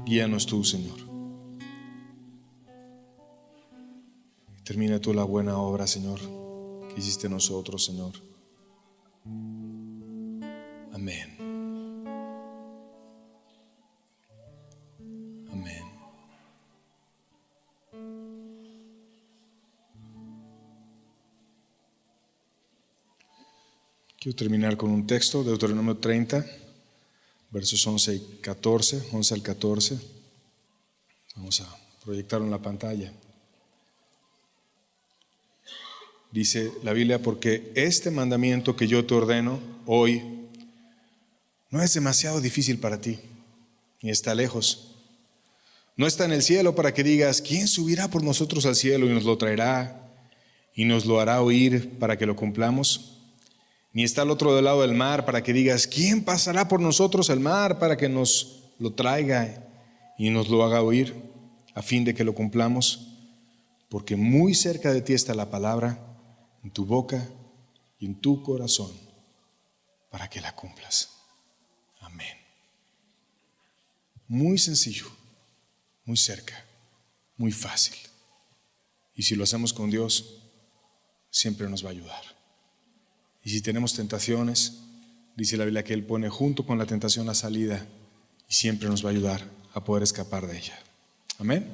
Guíanos tú, Señor. Termina tú la buena obra, Señor, que hiciste en nosotros, Señor. Amén. Amén. Quiero terminar con un texto, Deuteronomio 30. Versos 11 y 14, 11 al 14. Vamos a proyectarlo en la pantalla. Dice la Biblia: porque este mandamiento que yo te ordeno hoy no es demasiado difícil para ti, ni está lejos. No está en el cielo para que digas: ¿quién subirá por nosotros al cielo y nos lo traerá y nos lo hará oír para que lo cumplamos? Ni está al otro lado del mar para que digas: ¿quién pasará por nosotros el mar para que nos lo traiga y nos lo haga oír a fin de que lo cumplamos? Porque muy cerca de ti está la palabra, en tu boca y en tu corazón, para que la cumplas. Amén. Muy sencillo, muy cerca, muy fácil. Y si lo hacemos con Dios, siempre nos va a ayudar. Y si tenemos tentaciones, dice la Biblia que Él pone junto con la tentación la salida y siempre nos va a ayudar a poder escapar de ella. Amén.